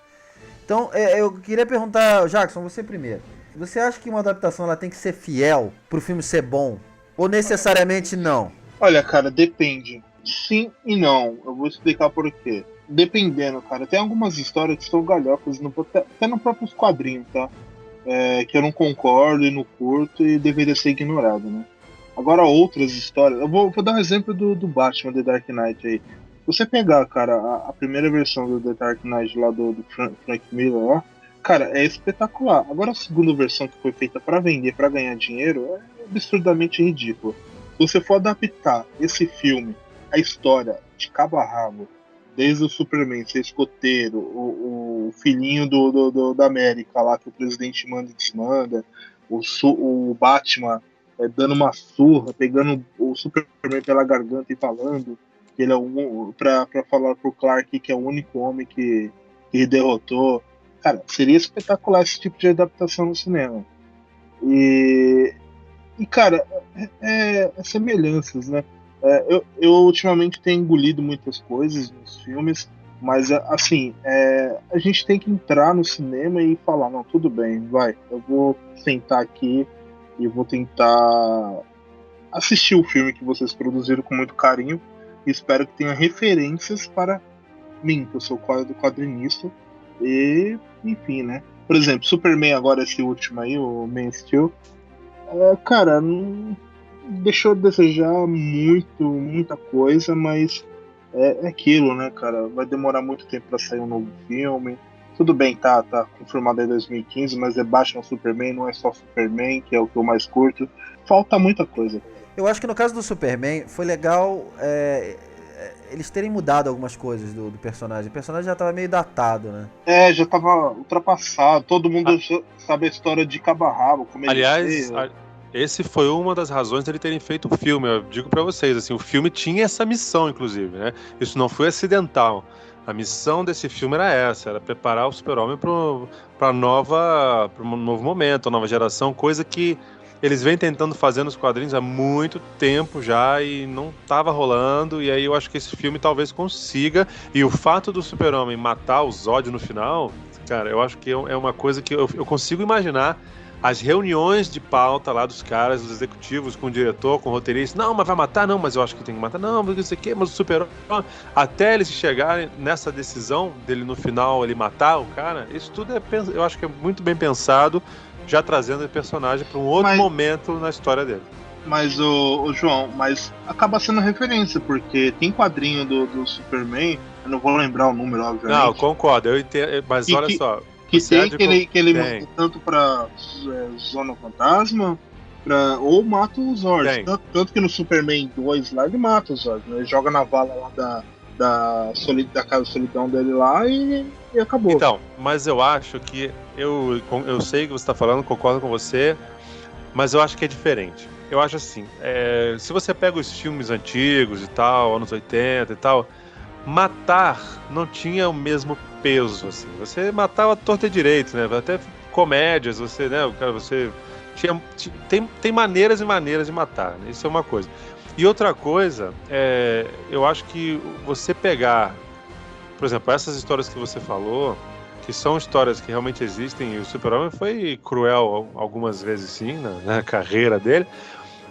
Então, eu queria perguntar, Jackson, você primeiro. Você acha que uma adaptação ela tem que ser fiel pro filme ser bom? Ou necessariamente não? Olha, cara, depende. Sim e não. Eu vou explicar por quê. Dependendo, cara. Tem algumas histórias que são galhofas, até no próprio quadrinho, tá? Que eu não concordo e não curto e deveria ser ignorado, né? Agora outras histórias... Eu vou dar um exemplo do Batman, The Dark Knight aí. Você pegar, cara, a primeira versão do The Dark Knight lá do Frank Miller lá, cara, é espetacular. Agora a segunda versão que foi feita pra vender, pra ganhar dinheiro, é absurdamente ridículo. Se você for adaptar esse filme, a história de cabo a rabo, desde o Superman ser escoteiro, o filhinho da América lá, que o presidente manda e desmanda, o Batman dando uma surra, pegando o Superman pela garganta e falando que ele é pra falar pro Clark que é o único homem que derrotou. Cara, seria espetacular esse tipo de adaptação no cinema. E cara, semelhanças, né? Eu ultimamente tenho engolido muitas coisas nos filmes, mas assim, a gente tem que entrar no cinema e falar, não, tudo bem, vai, eu vou sentar aqui e vou tentar assistir o filme que vocês produziram com muito carinho e espero que tenha referências para mim, que eu sou quadrinista, e enfim, né? Por exemplo, Superman agora, esse último aí, o Man of Steel, cara, não deixou a desejar muita coisa, mas é aquilo, né, cara? Vai demorar muito tempo pra sair um novo filme. Tudo bem, tá confirmado em 2015, mas é Batman Superman, não é só Superman, que é o que eu mais curto. Falta muita coisa. Eu acho que no caso do Superman, foi legal eles terem mudado algumas coisas do personagem. O personagem já tava meio datado, né? Já tava ultrapassado. Todo mundo sabe a história de cabo a rabo, como ele Aliás, veio. esse foi uma das razões dele terem feito o filme. Eu digo pra vocês, assim, o filme tinha essa missão, inclusive, né? Isso não foi acidental. A missão desse filme era essa, era preparar o Super-Homem para um novo momento, uma nova geração, coisa que eles vêm tentando fazer nos quadrinhos há muito tempo já e não estava rolando, e aí eu acho que esse filme talvez consiga, e o fato do Super-Homem matar o Zod no final, cara, eu acho que é uma coisa que eu consigo imaginar as reuniões de pauta lá dos caras, dos executivos, com o diretor, com o roteirista. Não, mas vai matar? Não, mas eu acho que tem que matar. Não, mas isso aqui, mas o Super-Homem... Até eles chegarem nessa decisão dele, no final, ele matar o cara, isso tudo eu acho que é muito bem pensado, já trazendo o personagem para um outro momento na história dele. Mas, o João, mas acaba sendo referência, porque tem quadrinho do Superman, eu não vou lembrar o número, obviamente. Não, eu concordo, eu entendo, mas olha só... Que tem que ele mata tanto pra Zona Fantasma, ou mata os Zord. Tanto que no Superman 2 lá ele mata os Zord, né? Ele joga na vala lá da casa de solidão dele lá e acabou. Então, mas eu acho que eu sei que você está falando, concordo com você, mas eu acho que é diferente. Eu acho assim, se você pega os filmes antigos e tal, anos 80 e tal, matar não tinha o mesmo peso, assim. Você matava torta e direito, né? Até comédias, você, né? Você tem maneiras e maneiras de matar, né? Isso é uma coisa. E outra coisa, eu acho que você pegar, por exemplo, essas histórias que você falou, que são histórias que realmente existem, e o Super-Homem foi cruel algumas vezes, sim, na carreira dele.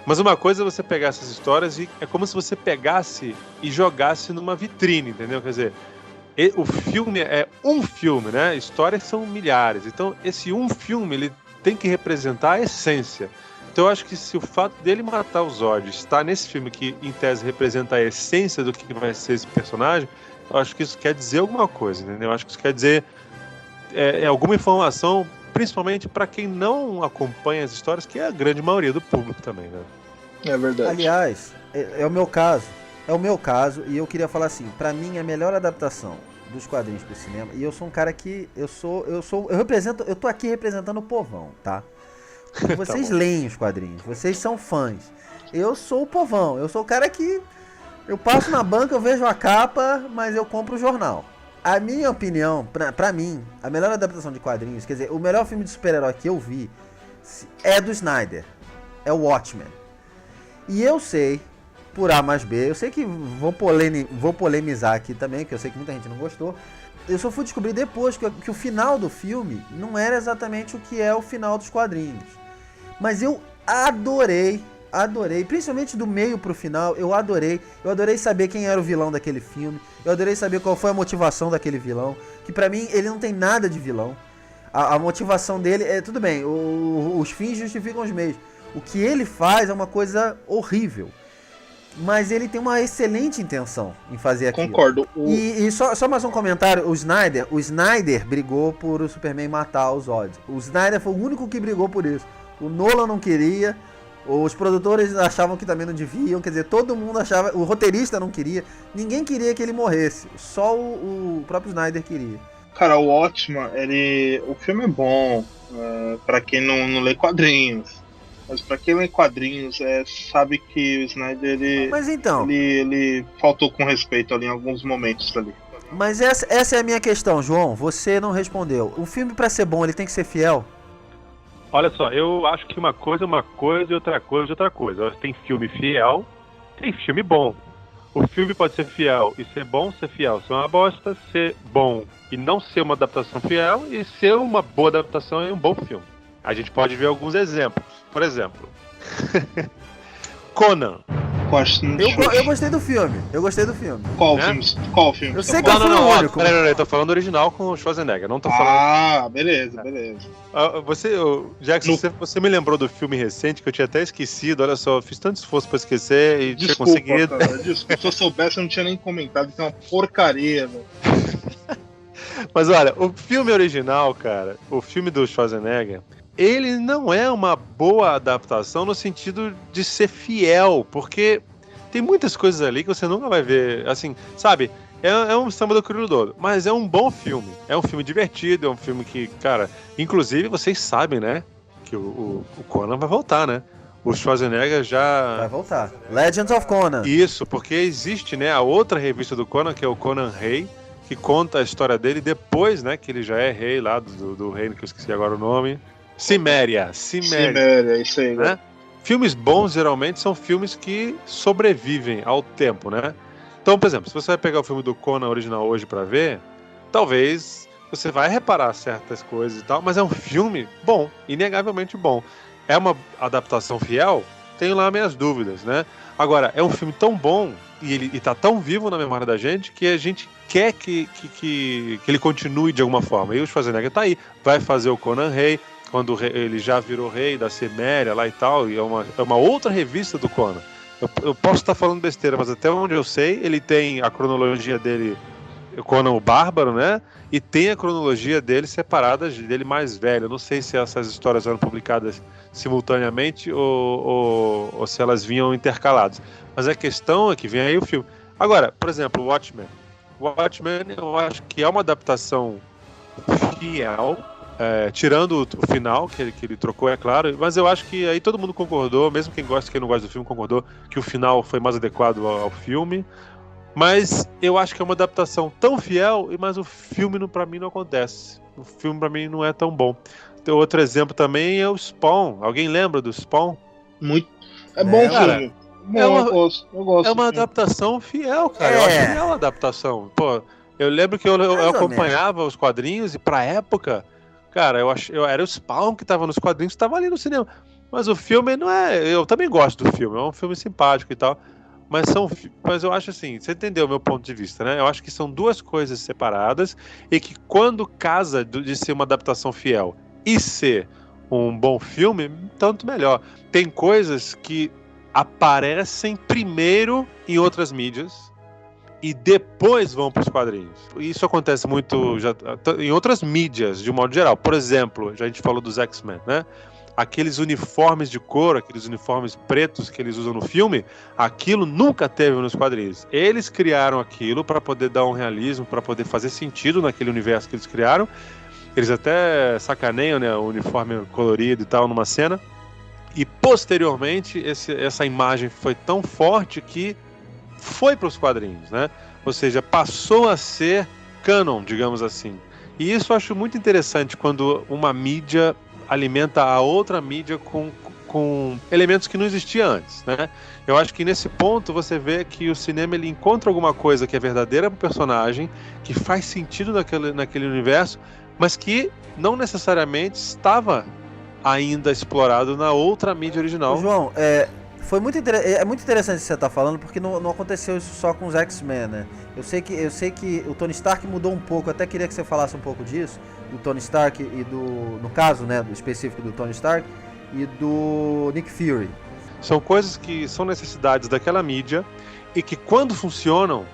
Mas uma coisa é você pegar essas histórias e é como se você pegasse e jogasse numa vitrine, entendeu? Quer dizer, o filme é um filme, né? Histórias são milhares. Então, esse um filme, ele tem que representar a essência. Então, eu acho que se o fato dele matar o Zod está nesse filme que, em tese, representa a essência do que vai ser esse personagem, eu acho que isso quer dizer alguma coisa, entendeu? Eu acho que isso quer dizer alguma informação, principalmente para quem não acompanha as histórias, que é a grande maioria do público também, né? É verdade. Aliás, é o meu caso. É o meu caso, e eu queria falar assim, pra mim a melhor adaptação dos quadrinhos pro cinema, e eu sou um cara que eu tô aqui representando o povão, tá? Porque vocês leem os quadrinhos, vocês são fãs. Eu sou o povão, eu sou o cara que eu passo na banca, eu vejo a capa, mas eu compro o jornal. A minha opinião, pra mim, a melhor adaptação de quadrinhos, quer dizer, o melhor filme de super-herói que eu vi é do Snyder, é o Watchmen. E eu sei, por A mais B, eu sei que vou polemizar aqui também, que eu sei que muita gente não gostou. Eu só fui descobrir depois que o final do filme não era exatamente o que é o final dos quadrinhos. Mas eu adorei, principalmente do meio pro final, eu adorei saber quem era o vilão daquele filme, eu adorei saber qual foi a motivação daquele vilão, que pra mim ele não tem nada de vilão. A motivação dele tudo bem, os fins justificam os meios. O que ele faz é uma coisa horrível. Mas ele tem uma excelente intenção em fazer aquilo. Concordo. E só mais um comentário. O Snyder brigou por o Superman matar o Zod. O Snyder foi o único que brigou por isso. O Nolan não queria. Os produtores achavam que também não deviam. Quer dizer, todo mundo achava. O roteirista não queria. Ninguém queria que ele morresse. Só o próprio Snyder queria. Cara, o Watchmen, o filme é bom. Pra quem não lê quadrinhos. Mas pra quem lê quadrinhos, sabe que o Snyder, Mas então, ele faltou com respeito ali em alguns momentos ali. Mas essa é a minha questão, João. Você não respondeu. O filme, pra ser bom, ele tem que ser fiel? Olha só, eu acho que uma coisa é uma coisa e outra coisa é outra coisa. Tem filme fiel, tem filme bom. O filme pode ser fiel e ser bom, ser fiel ser uma bosta, ser bom e não ser uma adaptação fiel, e ser uma boa adaptação e um bom filme. A gente pode ver alguns exemplos. Por exemplo, Conan. Eu gostei do filme. Qual né? filme? Qual filme? Eu sei que eu fui o único. Peraí, eu tô falando original com o Schwarzenegger, não tô falando... Ah, beleza. Jackson, você me lembrou do filme recente que eu tinha até esquecido, olha só, eu fiz tanto esforço pra esquecer e tinha conseguido. Cara, desculpa, se eu soubesse eu não tinha nem comentado, que é uma porcaria, velho. Mas olha, o filme original, cara, o filme do Schwarzenegger, ele não é uma boa adaptação no sentido de ser fiel, porque tem muitas coisas ali que você nunca vai ver, assim, sabe? É um samba do crioulo, mas é um bom filme. É um filme divertido, é um filme que, cara... Inclusive, vocês sabem, né? Que o Conan vai voltar, né? O Schwarzenegger já... Vai voltar. Legends of Conan. Isso, porque existe, né? A outra revista do Conan, que é o Conan Rei, que conta a história dele depois, né? Que ele já é rei lá do reino, que eu esqueci agora o nome. Ciméria, isso aí, né? Filmes bons, geralmente, são filmes que sobrevivem ao tempo, né? Então, por exemplo, se você vai pegar o filme do Conan original hoje pra ver, talvez você vai reparar certas coisas e tal, mas é um filme bom, inegavelmente bom. É uma adaptação fiel? Tenho lá minhas dúvidas, né? Agora, é um filme tão bom e tá tão vivo na memória da gente que a gente quer que ele continue de alguma forma. E o Schwarzenegger tá aí, vai fazer o Conan Rei, quando ele já virou rei da Ciméria lá e tal, e é uma outra revista do Conan. Eu posso estar falando besteira, mas até onde eu sei, ele tem a cronologia dele, o Conan o Bárbaro, né? E tem a cronologia dele separada dele mais velho. Eu não sei se essas histórias eram publicadas simultaneamente ou se elas vinham intercaladas. Mas a questão é que vem aí o filme. Agora, por exemplo, Watchmen. Watchmen eu acho que é uma adaptação fiel, tirando o final, que ele trocou, é claro, mas eu acho que aí todo mundo concordou, mesmo quem gosta e quem não gosta do filme concordou que o final foi mais adequado ao filme, mas eu acho que é uma adaptação tão fiel, mas o filme pra mim não acontece. O filme pra mim não é tão bom. Tem outro exemplo também é o Spawn. Alguém lembra do Spawn? Muito. É bom, cara. Filme. Eu gosto. É uma adaptação fiel, cara. Eu acho fiel a adaptação. Pô, eu lembro que eu acompanhava os quadrinhos e pra época, cara, eu era o Spawn que tava nos quadrinhos, tava ali no cinema. Mas o filme não é... Eu também gosto do filme, é um filme simpático e tal. Mas eu acho assim, você entendeu o meu ponto de vista, né? Eu acho que são duas coisas separadas e que quando casa de ser uma adaptação fiel e ser um bom filme, tanto melhor. Tem coisas que aparecem primeiro em outras mídias e depois vão para os quadrinhos. Isso acontece muito em outras mídias, de um modo geral. Por exemplo, já a gente falou dos X-Men, né? Aqueles uniformes de couro, aqueles uniformes pretos que eles usam no filme, aquilo nunca teve nos quadrinhos. Eles criaram aquilo para poder dar um realismo, para poder fazer sentido naquele universo que eles criaram. Eles até sacaneiam, né, o uniforme colorido e tal numa cena. E posteriormente essa imagem foi tão forte que foi para os quadrinhos, né? Ou seja, passou a ser canon, digamos assim. E isso eu acho muito interessante quando uma mídia alimenta a outra mídia com elementos que não existiam antes, né? Eu acho que nesse ponto você vê que o cinema ele encontra alguma coisa que é verdadeira para o personagem, que faz sentido naquele universo, mas que não necessariamente estava ainda explorado na outra mídia original. João, é muito interessante o que você está falando, porque não aconteceu isso só com os X-Men, né? Eu sei que o Tony Stark mudou um pouco, eu até queria que você falasse um pouco disso, do Tony Stark e no caso, né, do específico do Tony Stark e do Nick Fury. São coisas que são necessidades daquela mídia e que quando funcionam,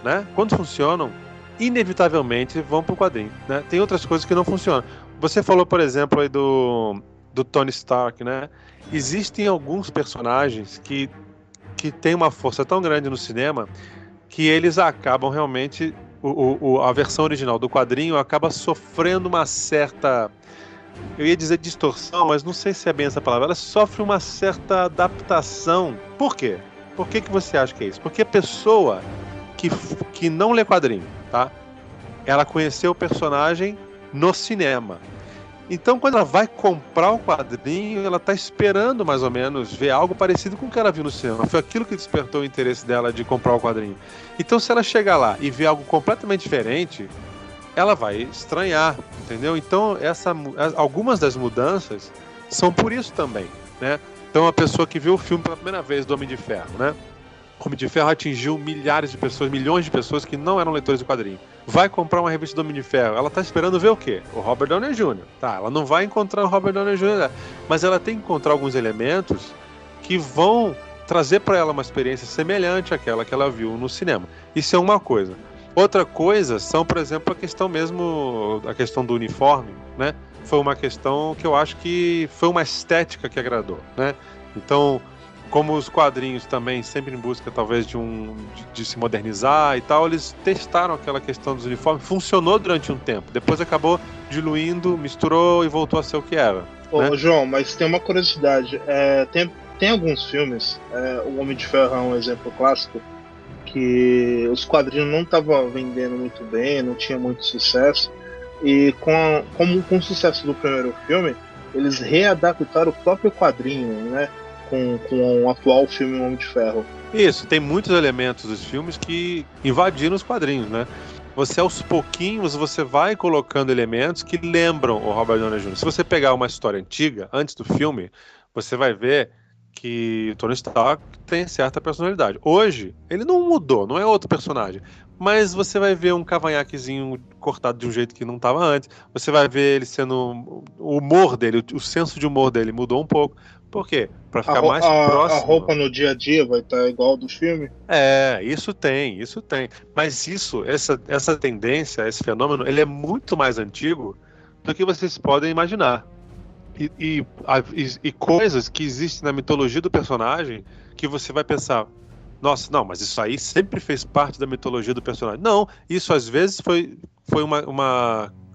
inevitavelmente vão pro quadrinho, né? Tem outras coisas que não funcionam. Você falou, por exemplo, aí do Tony Stark, né? Existem alguns personagens que têm uma força tão grande no cinema que eles acabam realmente... a versão original do quadrinho acaba sofrendo uma certa... Eu ia dizer distorção, mas não sei se é bem essa palavra. Ela sofre uma certa adaptação. Por quê? Por que você acha que é isso? Porque a pessoa que não lê quadrinho, tá? Ela conheceu o personagem no cinema. Então, quando ela vai comprar o quadrinho, ela tá esperando, mais ou menos, ver algo parecido com o que ela viu no cinema. Foi aquilo que despertou o interesse dela de comprar o quadrinho. Então, se ela chegar lá e ver algo completamente diferente, ela vai estranhar, entendeu? Então, algumas das mudanças são por isso também, né? Então, a pessoa que viu o filme pela primeira vez do Homem de Ferro, né? Homem de Ferro atingiu milhares de pessoas, milhões de pessoas que não eram leitores de quadrinho. Vai comprar uma revista do Homem de Ferro, ela tá esperando ver o quê? O Robert Downey Jr. Tá, ela não vai encontrar o Robert Downey Jr., mas ela tem que encontrar alguns elementos que vão trazer para ela uma experiência semelhante àquela que ela viu no cinema. Isso é uma coisa. Outra coisa são, por exemplo, a questão do uniforme, né? Foi uma questão que eu acho que foi uma estética que agradou, né? Então, como os quadrinhos também, sempre em busca talvez de se modernizar e tal, eles testaram aquela questão dos uniformes, funcionou durante um tempo, depois acabou diluindo, misturou e voltou a ser o que era. Ô, João, mas tem uma curiosidade, tem alguns filmes, o Homem de Ferro é um exemplo clássico, que os quadrinhos não estavam vendendo muito bem, não tinha muito sucesso, e com o sucesso do primeiro filme, eles readaptaram o próprio quadrinho, né? Com o atual filme Homem de Ferro. Isso, tem muitos elementos dos filmes que invadiram os quadrinhos, né? Você, aos pouquinhos, você vai colocando elementos que lembram o Robert Downey Jr. Se você pegar uma história antiga, antes do filme, você vai ver que o Tony Stark tem certa personalidade. Hoje, ele não mudou, não é outro personagem. Mas você vai ver um cavanhaquezinho cortado de um jeito que não estava antes. Você vai ver ele sendo... O humor dele, o senso de humor dele mudou um pouco. Por quê? Pra ficar mais próximo. A roupa no dia a dia vai estar igual ao do filme? Isso tem. Mas essa tendência, esse fenômeno, ele é muito mais antigo do que vocês podem imaginar. E coisas que existem na mitologia do personagem que você vai pensar, nossa, não, mas isso aí sempre fez parte da mitologia do personagem. Não, isso às vezes foi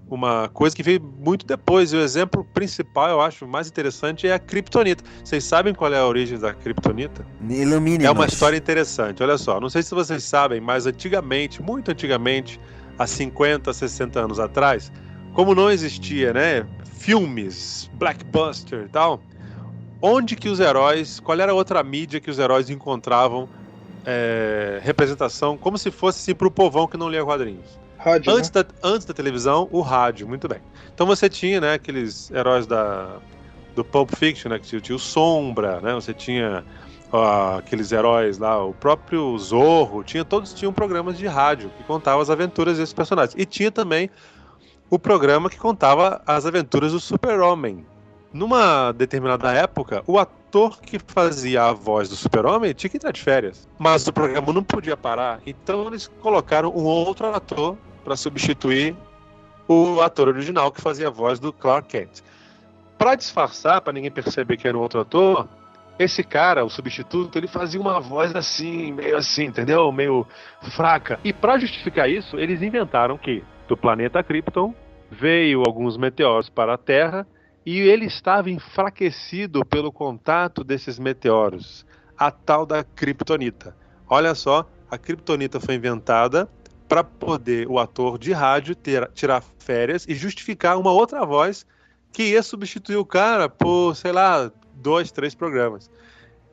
uma coisa que veio muito depois. E o exemplo principal, eu acho, mais interessante é a Kryptonita. Vocês sabem qual é a origem da Kryptonita? Ilumine-nos. É uma história interessante, olha só. Não sei se vocês sabem, mas antigamente, muito antigamente, há 50, 60 anos atrás, como não existia, né, filmes, blockbuster e tal, onde que os heróis, qual era a outra mídia que os heróis encontravam representação, como se fosse assim, pro povão que não lia quadrinhos? Rádio, antes da televisão, o rádio, muito bem. Então você tinha, né, aqueles heróis do Pulp Fiction, né, que tinha o Sombra, né, você tinha aqueles heróis lá, o próprio Zorro, todos tinham programas de rádio que contavam as aventuras desses personagens. E tinha também o programa que contava as aventuras do Super-Homem. Numa determinada época, o ator que fazia a voz do Super-Homem tinha que entrar de férias. Mas o programa não podia parar, então eles colocaram um outro ator para substituir o ator original que fazia a voz do Clark Kent. Para disfarçar, para ninguém perceber que era um outro ator, esse cara, o substituto, ele fazia uma voz assim, meio assim, entendeu? Meio fraca. E para justificar isso, eles inventaram que do planeta Krypton veio alguns meteoros para a Terra e ele estava enfraquecido pelo contato desses meteoros, a tal da Kryptonita. Olha só, a Kryptonita foi inventada para poder o ator de rádio tirar férias e justificar uma outra voz que ia substituir o cara por, sei lá, 2, 3 programas.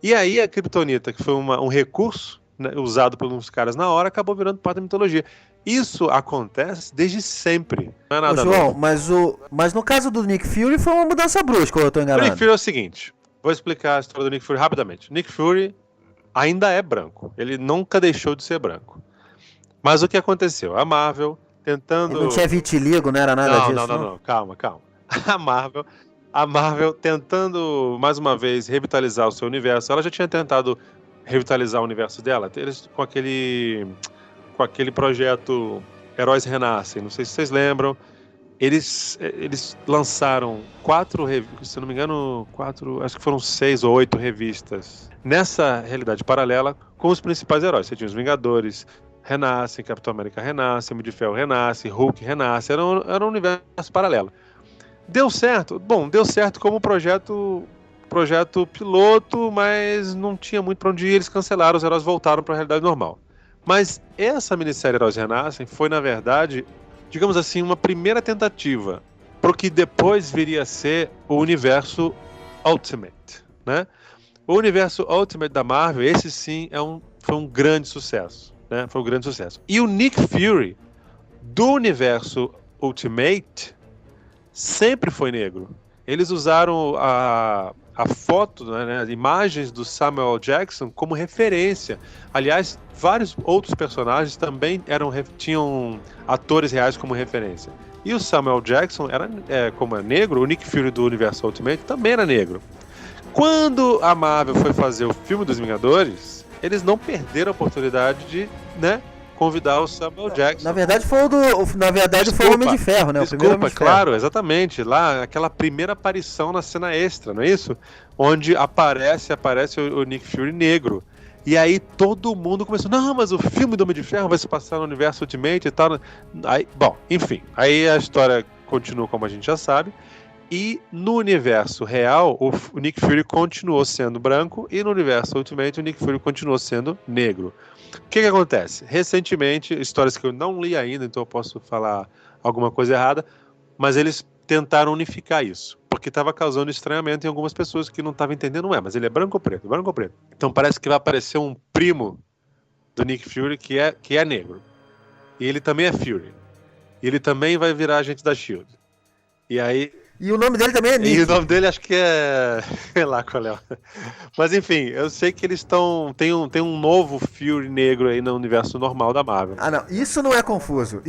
E aí a Kryptonita, que foi um recurso, né, usado por uns caras na hora, acabou virando parte da mitologia. Isso acontece desde sempre. Não é nada João, novo. mas no caso do Nick Fury foi uma mudança brusca, ou eu tô enganado? O Nick Fury é o seguinte, vou explicar a história do Nick Fury rapidamente. Nick Fury ainda é branco, ele nunca deixou de ser branco. Mas o que aconteceu? A Marvel tentando... Ele não tinha vitiligo, não era nada disso? Não, calma. A Marvel tentando, mais uma vez, revitalizar o seu universo. Ela já tinha tentado revitalizar o universo dela, eles com aquele projeto Heróis Renascem, não sei se vocês lembram, eles lançaram 4, se não me engano, acho que foram 6 ou 8 revistas nessa realidade paralela com os principais heróis. Você tinha os Vingadores Renascem, Capitão América Renasce, Homem de Ferro Renasce, Hulk Renasce, era um universo paralelo. Deu certo como projeto piloto, mas não tinha muito para onde ir, eles cancelaram, os heróis voltaram para a realidade normal. Mas essa minissérie Heróis Renascem foi, na verdade, digamos assim, uma primeira tentativa para o que depois viria a ser o universo Ultimate, né? O universo Ultimate da Marvel, esse sim foi um grande sucesso, né? Foi um grande sucesso. E o Nick Fury do universo Ultimate sempre foi negro. Eles usaram a foto, né, as imagens do Samuel Jackson como referência. Aliás, vários outros personagens também tinham atores reais como referência. E o Samuel Jackson como é negro, o Nick Fury do Universo Ultimate também era negro. Quando a Marvel foi fazer o filme dos Vingadores, eles não perderam a oportunidade de, né, convidar o Samuel Jackson. Na verdade foi o Homem de Ferro, né? O primeiro Homem de Ferro. Claro, exatamente. Lá, aquela primeira aparição na cena extra, não é isso? Onde aparece o Nick Fury negro. E aí todo mundo começou, não, mas o filme do Homem de Ferro vai se passar no Universo Ultimate e tal. Aí, bom, enfim. Aí a história continua como a gente já sabe. E no universo real, o Nick Fury continuou sendo branco, e no universo Ultimate, o Nick Fury continuou sendo negro. O que acontece? Recentemente, histórias que eu não li ainda, então eu posso falar alguma coisa errada, mas eles tentaram unificar isso, porque estava causando estranhamento em algumas pessoas que não estavam entendendo, mas ele é branco ou preto? Branco ou preto? Então parece que vai aparecer um primo do Nick Fury que é negro. E ele também é Fury. E ele também vai virar agente da SHIELD. E o nome dele também é Nick. E o nome dele acho que é... sei lá qual é. Mas enfim, eu sei que eles estão... Tem um novo Fury negro aí no universo normal da Marvel. Ah, não. Isso não é confuso.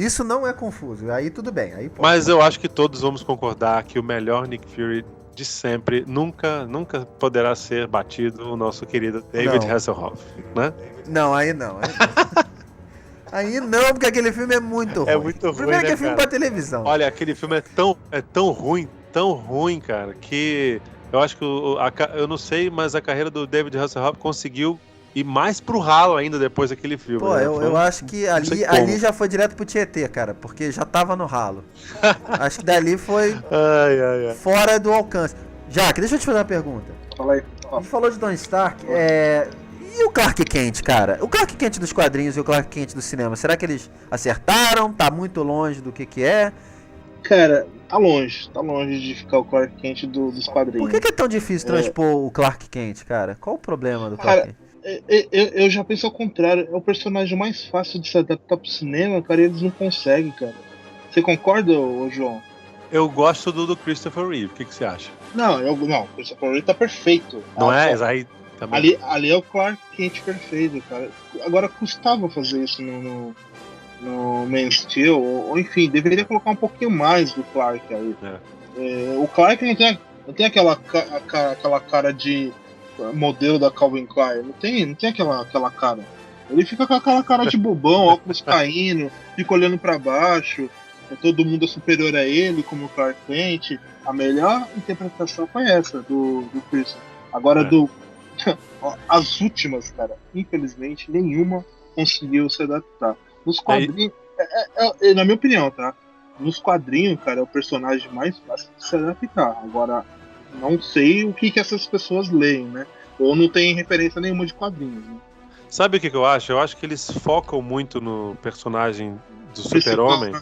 Aí tudo bem. Aí, mas eu acho que todos vamos concordar que o melhor Nick Fury de sempre nunca poderá ser batido o nosso querido David Hasselhoff, né? Não, aí não. Aí não, porque aquele filme é muito ruim. É muito ruim, primeiro né, que é filme pra televisão. Olha, aquele filme é tão ruim, cara, que eu acho que eu não sei, mas a carreira do David Hasselhoff conseguiu ir mais pro ralo ainda depois daquele filme. Pô, né? eu acho que ali já foi direto pro Tietê, cara, porque já tava no ralo. Acho que dali foi fora do alcance. Jaque, deixa eu te fazer uma pergunta. Fala aí. A gente falou de Tony Stark, e o Clark Kent, cara? O Clark Kent dos quadrinhos e o Clark Kent do cinema, será que eles acertaram? Tá muito longe do que é? Cara, tá longe de ficar o Clark Kent dos quadrinhos. Por que é tão difícil transpor o Clark Kent, cara? Qual o problema do Clark Kent? Eu já penso ao contrário, é o personagem mais fácil de se adaptar pro cinema, cara, e eles não conseguem, cara. Você concorda, João? Eu gosto do Christopher Reeve, o que você acha? Não, o Christopher Reeve tá perfeito. Não aí também. Ali é o Clark Kent perfeito, cara. Agora custava fazer isso no Man Steel, ou enfim, deveria colocar um pouquinho mais do Clark aí. O Clark não tem aquela cara de modelo da Calvin Klein, não tem aquela cara. Ele fica com aquela cara de bobão, óculos caindo, fica olhando pra baixo, todo mundo é superior a ele, como o Clark Kent. A melhor interpretação foi essa do Chris. Agora as últimas, cara, infelizmente nenhuma conseguiu se adaptar. Nos quadrinhos, na minha opinião, tá? Nos quadrinhos, cara, é o personagem mais fácil de se adaptar. Agora, não sei o que essas pessoas leem, né? Ou não tem referência nenhuma de quadrinhos, né? Sabe o que eu acho? Eu acho que eles focam muito no personagem do Super-Homem.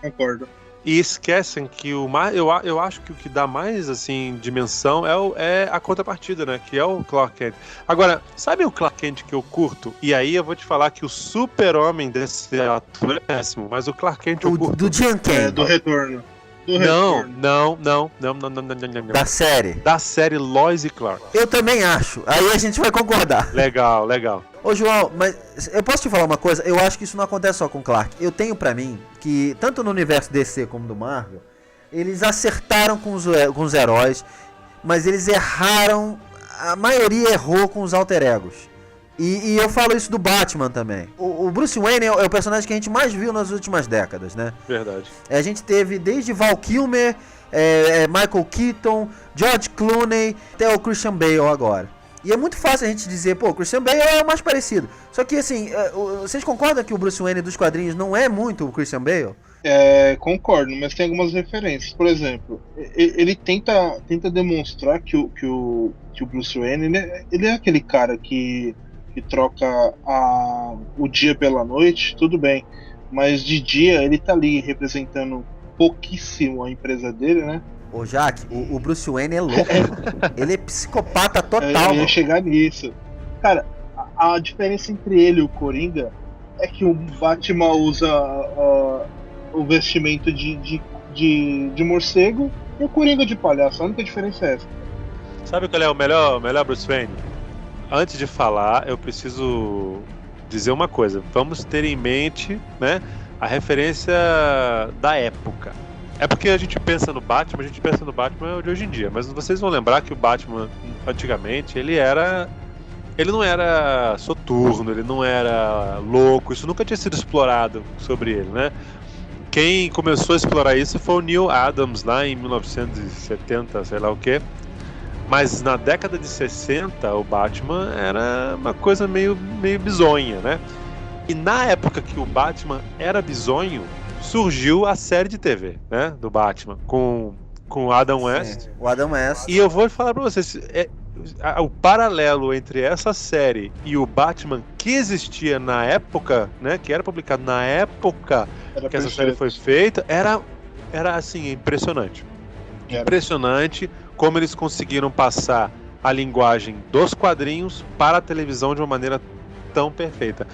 Concordo. E esquecem que eu acho que o que dá mais assim dimensão é a contrapartida, né? Que é o Clark Kent. Agora, sabe o Clark Kent que eu curto? E aí eu vou te falar que o Super-Homem desse ator é péssimo, mas o Clark Kent eu curto. Do Jim Kane. Do Retorno. Não. Da série. Da série Lois e Clark. Eu também acho. Aí a gente vai concordar. Legal. Ô, João, mas eu posso te falar uma coisa? Eu acho que isso não acontece só com o Clark. Eu tenho pra mim que, tanto no universo DC como do Marvel, eles acertaram com os heróis, mas eles erraram, a maioria errou com os alter egos. E eu falo isso do Batman também. O Bruce Wayne é o personagem que a gente mais viu nas últimas décadas, né? Verdade. A gente teve desde Val Kilmer, Michael Keaton, George Clooney, até o Christian Bale agora. E é muito fácil a gente dizer, pô, o Christian Bale é o mais parecido. Só que, assim, vocês concordam que o Bruce Wayne dos quadrinhos não é muito o Christian Bale? Concordo, mas tem algumas referências. Por exemplo, ele tenta demonstrar que o Bruce Wayne ele é aquele cara que troca o dia pela noite, tudo bem. Mas de dia ele tá ali representando pouquíssimo a empresa dele, né? Ô, Jaque, o Bruce Wayne é louco. Ele é psicopata total. Eu ia chegar nisso. Cara, a diferença entre ele e o Coringa é que o Batman usa o vestimento de morcego e o Coringa de palhaço. A única diferença é essa. Sabe qual é o melhor Bruce Wayne? Antes de falar, eu preciso dizer uma coisa. Vamos ter em mente, né, a referência da época. É porque a gente pensa no Batman de hoje em dia. Mas vocês vão lembrar que o Batman, antigamente, ele não era soturno, ele não era louco. Isso nunca tinha sido explorado sobre ele, né? Quem começou a explorar isso foi o Neil Adams, lá em 1970, sei lá o quê. Mas na década de 60, o Batman era uma coisa meio bizonha, né? E na época que o Batman era bizonho, surgiu a série de TV, né? Do Batman, com o Adam West. O Adam West. E eu vou falar pra vocês, o paralelo entre essa série e o Batman que existia na época, né? Que era publicado na época que essa série foi feita, era assim, impressionante. Impressionante como eles conseguiram passar a linguagem dos quadrinhos para a televisão de uma maneira tão perfeita.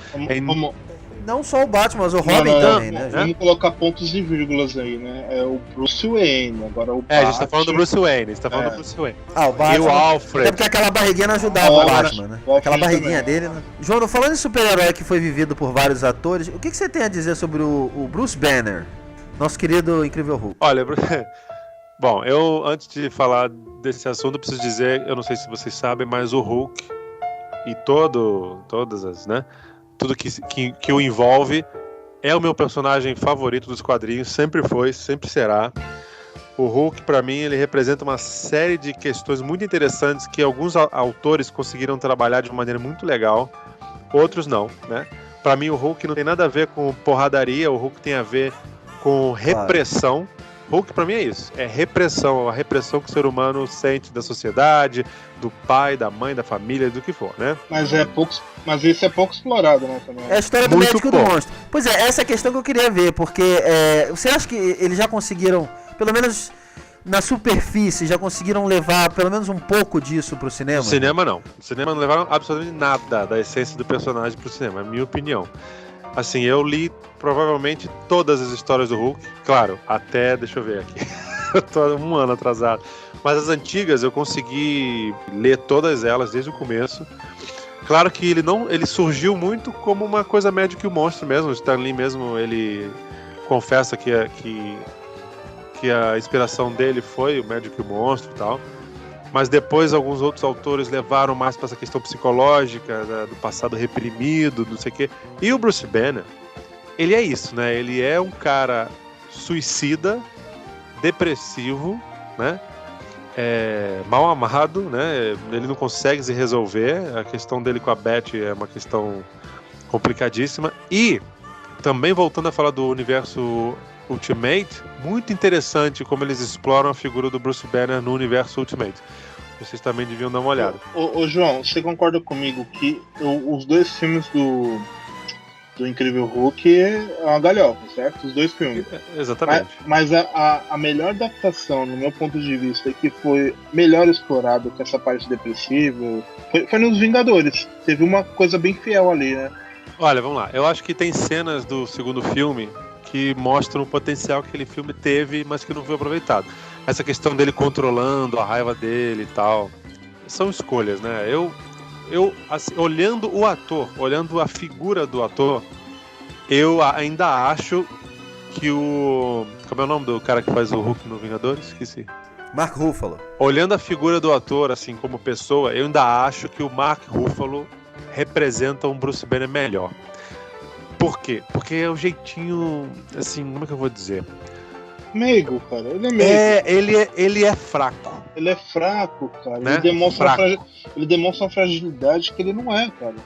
Não só o Batman, mas o Robin também, né? Vamos colocar pontos e vírgulas aí, né? É o Bruce Wayne, agora o Batman. A gente tá falando do Bruce Wayne, o Batman. E o Alfred. É porque aquela barriguinha não ajudava o Batman, né? Aquela barriguinha dele, né? João, falando em super-herói que foi vivido por vários atores, o que você tem a dizer sobre o Bruce Banner? Nosso querido Incrível Hulk. Olha, bom, eu antes de falar desse assunto, eu preciso dizer, eu não sei se vocês sabem, mas o Hulk e todas as, né? Tudo que o envolve é o meu personagem favorito dos quadrinhos, sempre foi, sempre será. O Hulk, pra mim, ele representa uma série de questões muito interessantes que alguns autores conseguiram trabalhar de uma maneira muito legal, outros não, né? Pra mim, o Hulk não tem nada a ver com porradaria, o Hulk tem a ver com repressão. Hulk pra mim é isso, é repressão, a repressão que o ser humano sente da sociedade, do pai, da mãe, da família, do que for, né? Mas isso é pouco explorado, né? Também. É a história do médico do monstro. Pois é, essa é a questão que eu queria ver, porque você acha que eles já conseguiram, pelo menos na superfície, já conseguiram levar pelo menos um pouco disso pro cinema? No cinema não. No cinema não levaram absolutamente nada da essência do personagem pro cinema, é a minha opinião. Assim, eu li provavelmente todas as histórias do Hulk, claro, até, deixa eu ver aqui, eu tô um ano atrasado, mas as antigas eu consegui ler todas elas desde o começo. Claro que ele surgiu muito como uma coisa médica e o monstro mesmo, o Stan Lee mesmo, ele confessa que a inspiração dele foi o médico e o monstro e tal. Mas depois alguns outros autores levaram mais para essa questão psicológica, do passado reprimido, não sei o quê. E o Bruce Banner, ele é isso, né? Ele é um cara suicida, depressivo, né? Mal amado, né? Ele não consegue se resolver. A questão dele com a Beth é uma questão complicadíssima. E, também voltando a falar do universo Ultimate, muito interessante como eles exploram a figura do Bruce Banner no universo Ultimate. Vocês também deviam dar uma olhada. Ô João, você concorda comigo que os dois filmes do Incrível Hulk é uma galhofa, certo? Os dois filmes. Exatamente. Mas a melhor adaptação, no meu ponto de vista, que foi melhor explorado com essa parte depressiva, foi nos Vingadores. Teve uma coisa bem fiel ali, né? Olha, vamos lá. Eu acho que tem cenas do segundo filme que mostram o potencial que aquele filme teve, mas que não foi aproveitado. Essa questão dele controlando a raiva dele e tal, são escolhas, né? Eu assim, olhando o ator, olhando a figura do ator, eu ainda acho que como é o nome do cara que faz o Hulk no Vingadores? Esqueci. Mark Ruffalo. Olhando a figura do ator, assim, como pessoa, eu ainda acho que o Mark Ruffalo representa um Bruce Banner melhor. Por quê? Porque é o jeitinho, assim, como é que eu vou dizer? Meigo, cara. Ele é meigo. Ele é fraco. Ele é fraco, cara. Né? Ele demonstra uma fragilidade que ele não é, cara.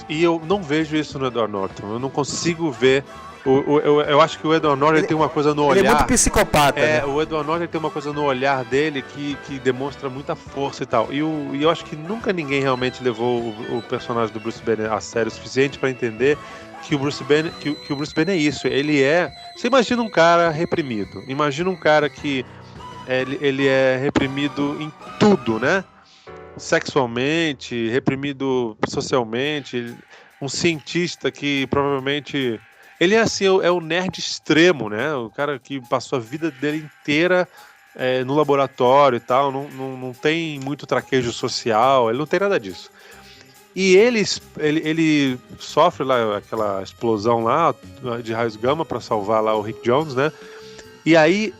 E eu não vejo isso no Edward Norton. Eu não consigo ver. Eu acho que o Edward Norton tem uma coisa no olhar. Ele é muito psicopata. Né? O Edward Norton tem uma coisa no olhar dele que demonstra muita força e tal. E eu acho que nunca ninguém realmente levou o personagem do Bruce Banner a sério o suficiente para entender que o Bruce Banner, que o Bruce Banner é isso. Ele é. Você imagina um cara reprimido. Imagina um cara que ele é reprimido em tudo, né? Sexualmente, reprimido socialmente. Um cientista que provavelmente. Ele é assim, é o nerd extremo, né? O cara que passou a vida dele inteira no laboratório e tal, não tem muito traquejo social, ele não tem nada disso. E ele sofre lá aquela explosão lá de raios gama para salvar lá o Rick Jones, né? E aí,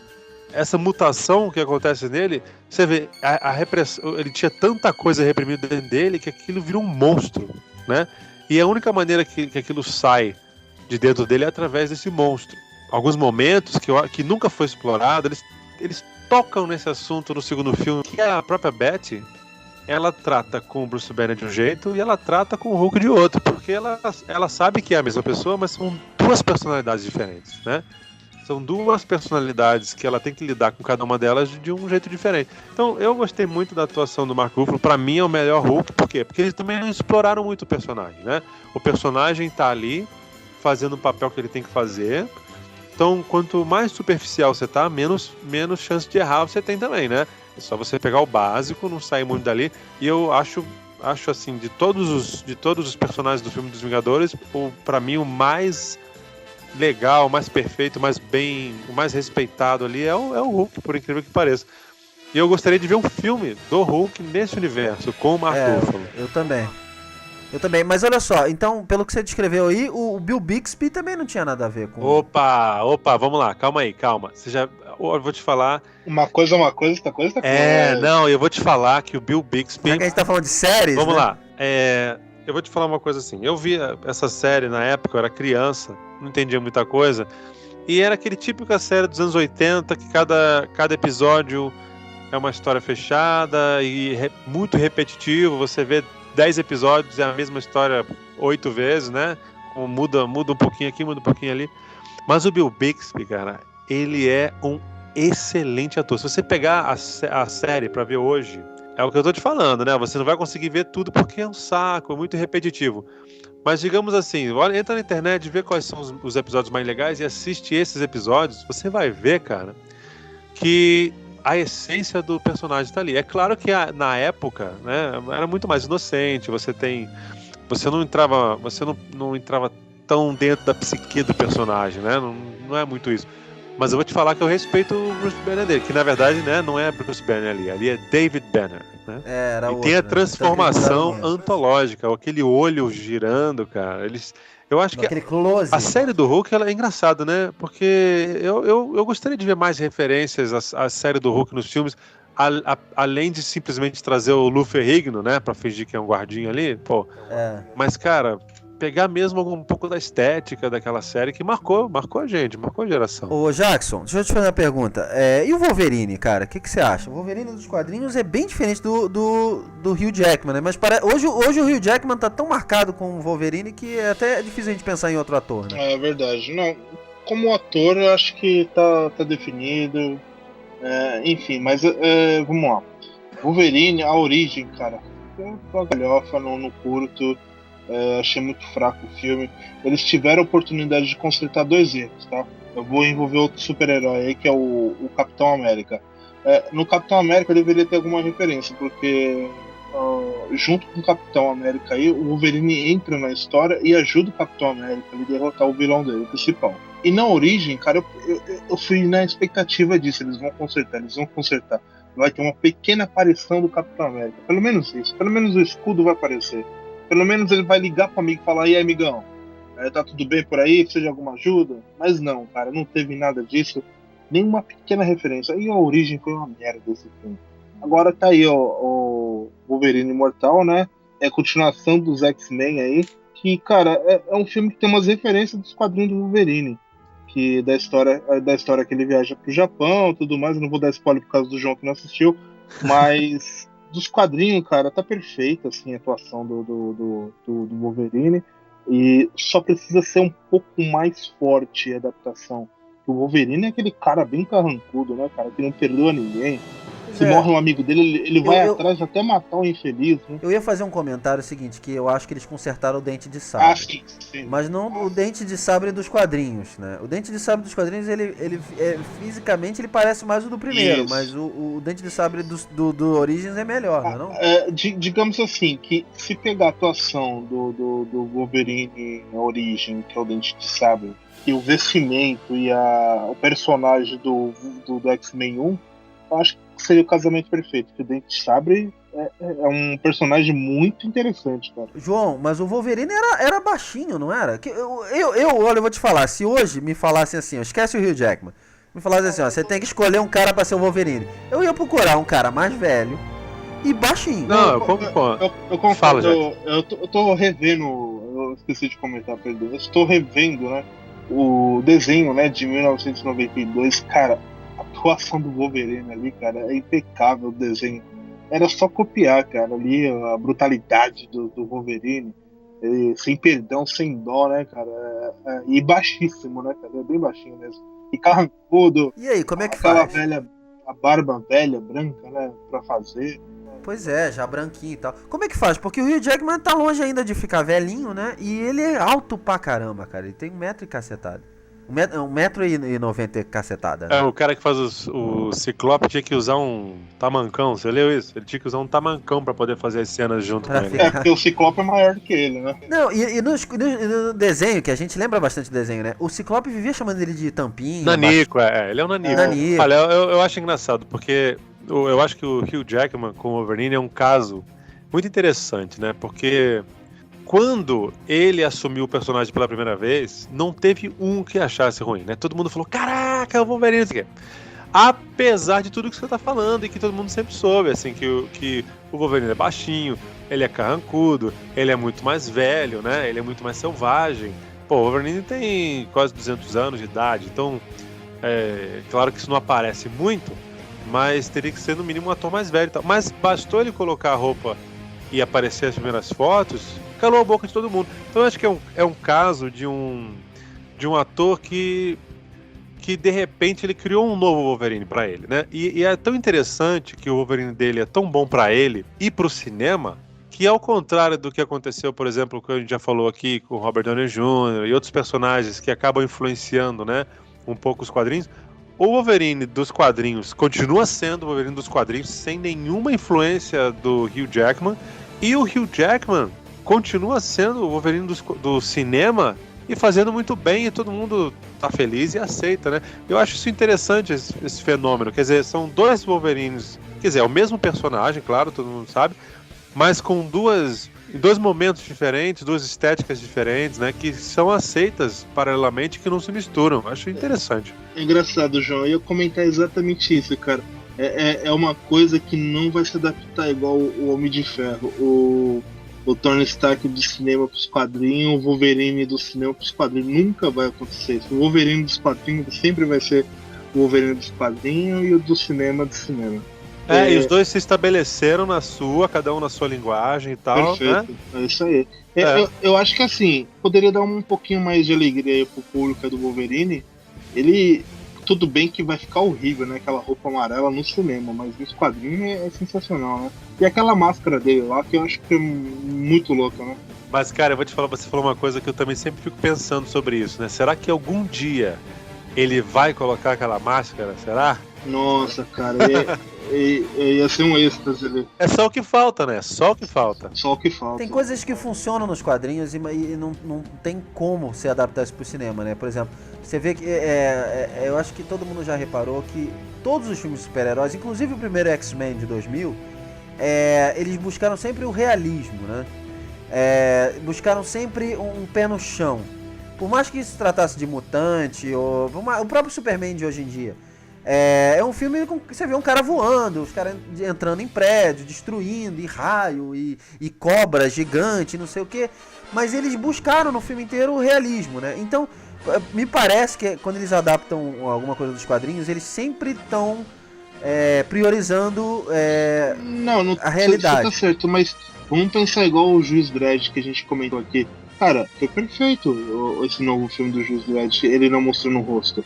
essa mutação que acontece nele, você vê, a repressão, ele tinha tanta coisa reprimida dentro dele que aquilo vira um monstro, né? E a única maneira que aquilo sai de dentro dele é através desse monstro. Alguns momentos que nunca foi explorado, eles tocam nesse assunto no segundo filme, que a própria Betty, ela trata com o Bruce Banner de um jeito e ela trata com o Hulk de outro, porque ela sabe que é a mesma pessoa, mas são duas personalidades diferentes, né? São duas personalidades que ela tem que lidar com cada uma delas de um jeito diferente. Então, eu gostei muito da atuação do Mark Ruffalo. Pra mim é o melhor Hulk. Por quê? Porque eles também não exploraram muito o personagem, né? O personagem tá ali fazendo o papel que ele tem que fazer. Então, quanto mais superficial você tá, menos chance de errar você tem também, né? É só você pegar o básico, não sair muito dali. E eu acho assim, de todos os personagens do filme dos Vingadores, pra mim o mais legal, o mais perfeito, o mais respeitado ali é o Hulk, por incrível que pareça. E eu gostaria de ver um filme do Hulk nesse universo, com o Mark Ruffalo. Eu também, mas olha só, então, pelo que você descreveu aí, o Bill Bixby também não tinha nada a ver com... Opa, vamos lá, calma. Eu vou te falar... Uma coisa, outra coisa, outra coisa. Não, eu vou te falar que o Bill Bixby... Já que a gente tá falando de séries, Vamos né? lá, eu vou te falar uma coisa assim, eu vi essa série na época, eu era criança, não entendia muita coisa, e era aquele típica série dos anos 80, que cada episódio é uma história fechada e muito repetitivo, você vê 10 episódios, é a mesma história 8 vezes, né? Muda um pouquinho aqui, muda um pouquinho ali. Mas o Bill Bixby, cara, ele é um excelente ator. Se você pegar a série pra ver hoje, é o que eu tô te falando, né? Você não vai conseguir ver tudo porque é um saco, é muito repetitivo. Mas digamos assim, entra na internet, vê quais são os episódios mais legais e assiste esses episódios, você vai ver, cara, que a essência do personagem tá ali. É claro que na época, né, era muito mais inocente, você não entrava tão dentro da psique do personagem, né? Não é muito isso. Mas eu vou te falar que eu respeito o Bruce Banner dele, que na verdade, né, não é Bruce Banner ali é David Banner, né? Era e outro, tem a né? transformação antológica, aquele olho girando, cara. Eu acho que aquele close. A série do Hulk ela é engraçada, né? Porque eu gostaria de ver mais referências à série do Hulk nos filmes, além de simplesmente trazer o Lou Ferrigno, né? Pra fingir que é um guardinha ali, pô. Mas, cara, pegar mesmo um pouco da estética daquela série que marcou a gente, marcou a geração. Ô Jackson, deixa eu te fazer uma pergunta. E o Wolverine, cara? O que você acha? O Wolverine dos quadrinhos é bem diferente do Hugh Jackman, né? Mas hoje o Hugh Jackman tá tão marcado com o Wolverine que é até difícil a gente pensar em outro ator, né? É verdade. Não, como ator, eu acho que tá definido. Enfim, mas vamos lá. Wolverine, a origem, cara, é uma galhofa, não curto. Achei muito fraco o filme. Eles tiveram a oportunidade de consertar 2 erros, tá? Eu vou envolver outro super-herói aí, que é o Capitão América. No Capitão América deveria ter alguma referência, porque junto com o Capitão América aí, o Wolverine entra na história e ajuda o Capitão América a derrotar o vilão dele, o principal. E na origem, cara, eu fui na expectativa disso. Eles vão consertar. Vai ter uma pequena aparição do Capitão América. Pelo menos isso. Pelo menos o escudo vai aparecer. Pelo menos ele vai ligar pro amigo e falar: e aí, amigão, tá tudo bem por aí? Precisa de alguma ajuda? Mas não, cara, não teve nada disso. Nenhuma pequena referência. E a origem foi uma merda desse filme. Agora tá aí, o Wolverine Imortal, né? É a continuação dos X-Men aí. Que, cara, é um filme que tem umas referências dos quadrinhos do Wolverine. Que da história que ele viaja pro Japão e tudo mais. Eu não vou dar spoiler por causa do João que não assistiu. Mas... dos quadrinhos, cara, tá perfeita assim, a atuação do Wolverine, e só precisa ser um pouco mais forte a adaptação. O Wolverine é aquele cara bem carrancudo, né, cara, que não perdoa ninguém. Se morre um amigo dele, ele vai atrás até matar o infeliz, né? Eu ia fazer um comentário seguinte, que eu acho que eles consertaram o Dente de Sabre. Sim. Mas não o Dente de Sabre dos quadrinhos, né? O Dente de Sabre dos quadrinhos, ele fisicamente ele parece mais o do primeiro, Isso. mas o Dente de Sabre do Origins é melhor, não? Digamos assim, que se pegar a atuação do Wolverine Origem, que é o Dente de Sabre, e o vestimento e o personagem do X-Men 1, eu acho que seria o casamento perfeito. Que o Dente Sabre é um personagem muito interessante, cara. João, mas o Wolverine era baixinho, não era? Olha, eu vou te falar, se hoje me falassem assim, ó, esquece o Hugh Jackman, me falassem assim, ó, você tem que escolher um cara pra ser o Wolverine, eu ia procurar um cara mais velho e baixinho. Não, eu concordo. Eu concordo. Fala, eu tô revendo, eu esqueci de comentar, perdão. Eu estou revendo, né, o desenho, né, de 1992, cara, a atuação do Wolverine ali, cara, é impecável o desenho. Era só copiar, cara, ali a brutalidade do Wolverine, sem perdão, sem dó, né, cara, e baixíssimo, né, cara, é bem baixinho mesmo. E carrancudo. E aí, como é que aquela faz? velha, a barba velha, branca, né, pra fazer. Pois é, já branquinho e tal. Como é que faz? Porque o Hugh Jackman tá longe ainda de ficar velhinho, né? E ele é alto pra caramba, cara. Ele tem 1,00 m e cacetado. 1,90 m cacetada, né? O cara que faz o Ciclope tinha que usar um tamancão, você leu isso? Ele tinha que usar um tamancão pra poder fazer as cenas junto com ele. Porque o Ciclope é maior do que ele, né? Não, e no desenho, que a gente lembra bastante do desenho, né? O Ciclope vivia chamando ele de tampinho. Nanico, ele é um Nanico. Nanico. Olha, eu acho engraçado, porque eu acho que o Hugh Jackman com o Wolverine é um caso muito interessante, né? Porque quando ele assumiu o personagem pela primeira vez, não teve um que achasse ruim, né? Todo mundo falou, caraca, é o Wolverine, isso aqui. Apesar de tudo que você tá falando e que todo mundo sempre soube, assim, que o Wolverine é baixinho, ele é carrancudo, ele é muito mais velho, né? Ele é muito mais selvagem. Pô, o Wolverine tem quase 200 anos de idade, então, claro que isso não aparece muito, mas teria que ser no mínimo um ator mais velho e tal. Mas bastou ele colocar a roupa e aparecer as primeiras fotos, calou a boca de todo mundo. Então eu acho que é um caso de um ator que de repente ele criou um novo Wolverine pra ele, né? E é tão interessante que o Wolverine dele é tão bom pra ele e pro cinema, que ao contrário do que aconteceu, por exemplo, que a gente já falou aqui com o Robert Downey Jr. e outros personagens que acabam influenciando, né, um pouco os quadrinhos, o Wolverine dos quadrinhos continua sendo o Wolverine dos quadrinhos sem nenhuma influência do Hugh Jackman, e o Hugh Jackman continua sendo o Wolverine do cinema e fazendo muito bem, e todo mundo tá feliz e aceita, né? Eu acho isso interessante, esse fenômeno. Quer dizer, são dois Wolverines, quer dizer, é o mesmo personagem, claro, todo mundo sabe, mas com dois momentos diferentes, duas estéticas diferentes, né? Que são aceitas paralelamente e que não se misturam. Acho interessante. É engraçado, João. Eu ia comentar exatamente isso, cara. É uma coisa que não vai se adaptar igual o Homem de Ferro. O Tony Stark do cinema pros quadrinhos, o Wolverine do cinema pros quadrinhos. Nunca vai acontecer isso. O Wolverine dos quadrinhos sempre vai ser o Wolverine dos quadrinhos e o do cinema do cinema. E os dois se estabeleceram cada um na sua linguagem e tal. Perfeito, né? É isso aí. Eu acho que assim, poderia dar um pouquinho mais de alegria aí pro público do Wolverine. Ele, tudo bem que vai ficar horrível, né? Aquela roupa amarela no cinema, mas nos quadrinhos é sensacional, né? E aquela máscara dele lá, que eu acho que é muito louca, né? Mas, cara, eu vou te falar, você falou uma coisa que eu também sempre fico pensando sobre isso, né? Será que algum dia ele vai colocar aquela máscara? Será? Nossa, cara, ia ser um êxtase ali. É só o que falta, né? Só o que falta. Só o que falta. Tem coisas que funcionam nos quadrinhos e não tem como se adaptar isso pro cinema, né? Por exemplo, você vê que eu acho que todo mundo já reparou que todos os filmes de super-heróis, inclusive o primeiro X-Men de 2000, eles buscaram sempre o realismo, né? Buscaram sempre um pé no chão. Por mais que se tratasse de mutante ou o próprio Superman de hoje em dia. É um filme com que você vê um cara voando, os caras entrando em prédio, destruindo, e raio, e cobra gigante, não sei o que. Mas eles buscaram no filme inteiro o realismo, né? Então, me parece que quando eles adaptam alguma coisa dos quadrinhos, eles sempre estão priorizando a realidade. Você tá certo, mas vamos pensar igual o Juiz Dredd que a gente comentou aqui. Cara, foi perfeito esse novo filme do Juiz Dredd, ele não mostrando o rosto.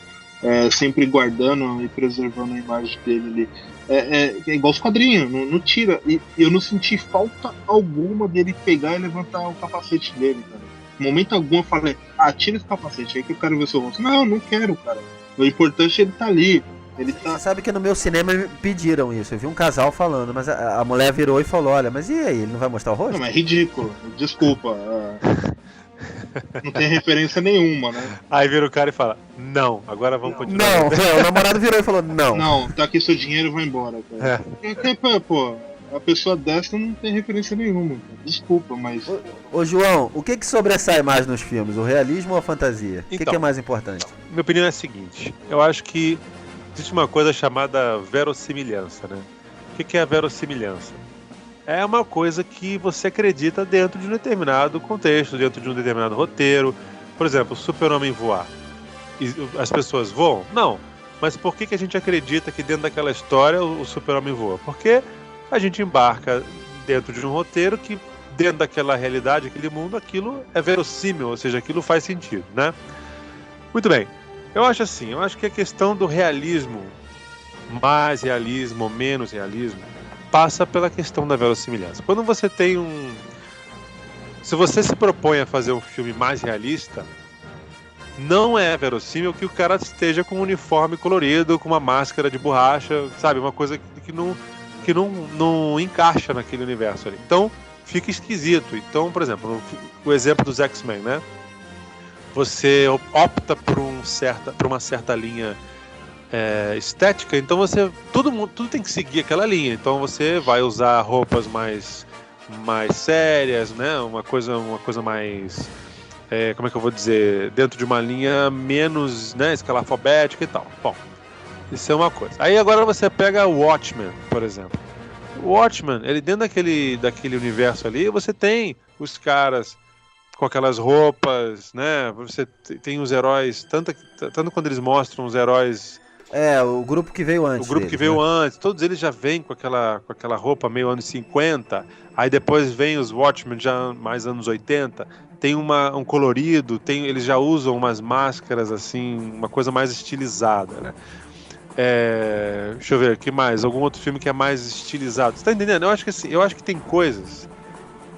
Sempre guardando e preservando a imagem dele ali. É igual os quadrinhos, não tira. E eu não senti falta alguma dele pegar e levantar o capacete dele, cara. No momento algum eu falei, tira esse capacete aí que eu quero ver seu rosto. Não quero, cara. O importante é ele tá ali. Você sabe que no meu cinema me pediram isso. Eu vi um casal falando, mas a mulher virou e falou, olha, mas e aí, ele não vai mostrar o rosto? Não, mas é ridículo. Desculpa. Não tem referência nenhuma, né? Aí vira o cara e fala, não, agora vamos continuar. Não, o namorado virou e falou, não. Não, tá aqui seu dinheiro, vai embora, cara. Pô, a pessoa dessa não tem referência nenhuma, cara. Desculpa, mas... Ô João, o que sobressai mais nos filmes, o realismo ou a fantasia? O que Então, é mais importante? Minha opinião é a seguinte, eu acho que existe uma coisa chamada verossimilhança, né? O que é a verossimilhança? É uma coisa que você acredita dentro de um determinado contexto, dentro de um determinado roteiro. Por exemplo, o Super-Homem voar. E as pessoas voam? Não. Mas por que a gente acredita que dentro daquela história o Super-Homem voa? Porque a gente embarca dentro de um roteiro que, dentro daquela realidade, aquele mundo, aquilo é verossímil, ou seja, aquilo faz sentido, né? Muito bem. Eu acho que a questão do realismo, mais realismo ou menos realismo, passa pela questão da verossimilhança. Quando você tem se você se propõe a fazer um filme mais realista, não é verossímil que o cara esteja com um uniforme colorido, com uma máscara de borracha, sabe? Uma coisa que não encaixa naquele universo ali. Então, fica esquisito. Então, por exemplo, o exemplo dos X-Men, né? Você opta por uma certa linha estética, então tudo tem que seguir aquela linha. Então você vai usar roupas mais sérias, né? Uma coisa mais, como é que eu vou dizer, dentro de uma linha menos, né, escalafobética e tal. Bom, isso é uma coisa. Aí agora você pega o Watchmen, por exemplo. O Watchmen, ele dentro daquele universo ali, você tem os caras com aquelas roupas, né? Você tem os heróis, tanto quando eles mostram os heróis. O grupo que veio antes. O grupo que veio antes, todos eles já vêm com aquela roupa meio anos 50, aí depois vem os Watchmen já mais anos 80, tem um colorido, eles já usam umas máscaras assim, uma coisa mais estilizada, né? Deixa eu ver, que mais? Algum outro filme que é mais estilizado? Você tá entendendo? Eu acho que tem coisas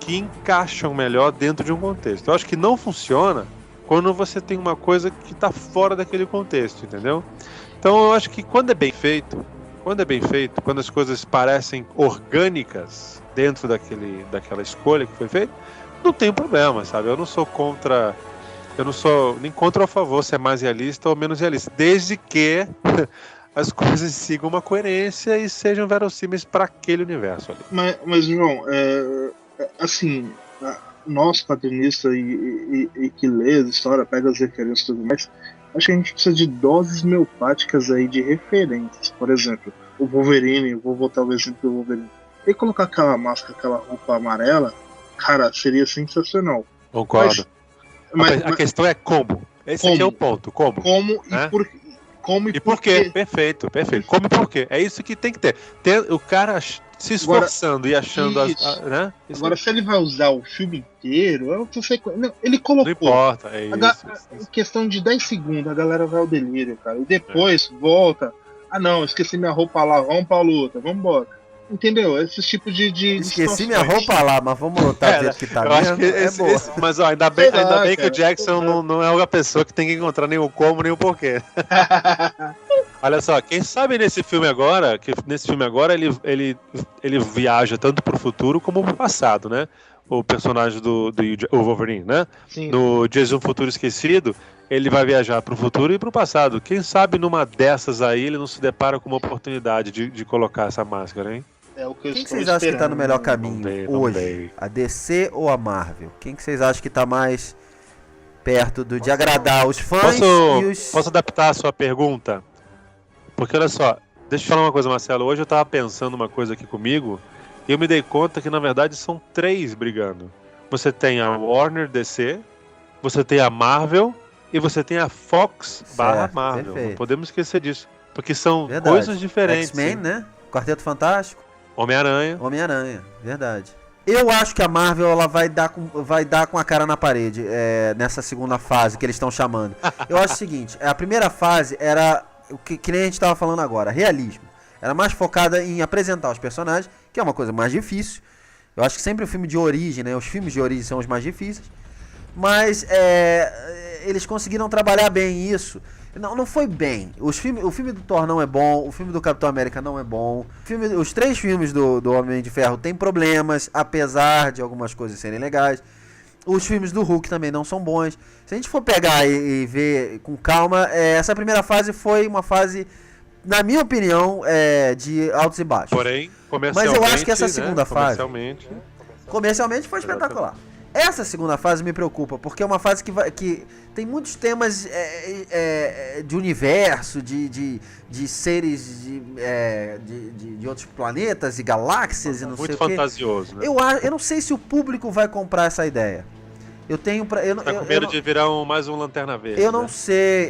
que encaixam melhor dentro de um contexto. Eu acho que não funciona quando você tem uma coisa que está fora daquele contexto, entendeu? Então eu acho que quando é bem feito, quando as coisas parecem orgânicas dentro daquela escolha que foi feita, não tem problema, sabe? Eu não sou nem contra ou a favor se é mais realista ou menos realista, desde que as coisas sigam uma coerência e sejam verossímeis para aquele universo ali. Mas João, assim, nós quadrinistas e que lê a história, pega as referências e tudo mais, acho que a gente precisa de doses homeopáticas aí de referências. Por exemplo, o Wolverine, eu vou voltar ao exemplo do Wolverine. Ele colocar aquela máscara, aquela roupa amarela, cara, seria sensacional. Concordo. Mas a questão é como. Esse aqui é o ponto. Como? Como e por quê? Perfeito. Como e por quê? É isso que tem que ter. O cara se esforçando e achando né? Agora, se ele vai usar o filme inteiro, ele colocou. Não importa, é isso. Em questão de 10 segundos, a galera vai ao delírio, cara. E depois volta. Ah, não, esqueci minha roupa lá, vamos pra luta, vamos embora. Entendeu? Esse tipo de esqueci minha roupa lá, mas vamos lutar do jeito que tá mesmo. Boa. Mas ó, ainda bem que o Jackson não é uma pessoa que tem que encontrar nem o como, nem o porquê. Olha só, quem sabe nesse filme agora, ele viaja tanto pro futuro como pro passado, né? O personagem do Wolverine, né? Sim. No Dias de um Futuro Esquecido, ele vai viajar pro futuro e pro passado. Quem sabe numa dessas aí ele não se depara com uma oportunidade de colocar essa máscara, hein? É o que Quem vocês acham que tá no melhor caminho hoje? A DC ou a Marvel? Quem que vocês acham que tá mais perto de agradar os fãs e os... Posso adaptar a sua pergunta? Porque olha só, deixa eu falar uma coisa, Marcelo. Hoje eu tava pensando uma coisa aqui comigo e eu me dei conta que na verdade são 3 brigando. Você tem a Warner DC, você tem a Marvel e você tem a Fox / Marvel. Perfeito. Não podemos esquecer disso. Porque são coisas diferentes. X-Men, né? Quarteto Fantástico. Homem-Aranha, verdade. Eu acho que a Marvel ela vai dar com a cara na parede nessa segunda fase que eles estão chamando. Eu acho o seguinte, a primeira fase era o que nem a gente estava falando agora, realismo. Era mais focada em apresentar os personagens, que é uma coisa mais difícil. Eu acho que sempre o filme de origem, né? Os filmes de origem são os mais difíceis. Mas eles conseguiram trabalhar bem isso. Não foi bem. O filme do Thor não é bom, o filme do Capitão América não é bom. Os 3 filmes do Homem de Ferro têm problemas, apesar de algumas coisas serem legais. Os filmes do Hulk também não são bons. Se a gente for pegar e ver com calma, essa primeira fase foi uma fase, na minha opinião, de altos e baixos. Porém, comercialmente... Mas eu acho que essa segunda fase... Comercialmente foi espetacular. Essa segunda fase me preocupa, porque é uma fase que tem muitos temas de universo, de seres de outros planetas e galáxias e não sei o quê. Muito fantasioso, né? Eu não sei se o público vai comprar essa ideia. Eu tenho pra... Tá com medo de virar mais um Lanterna Verde. Eu não sei.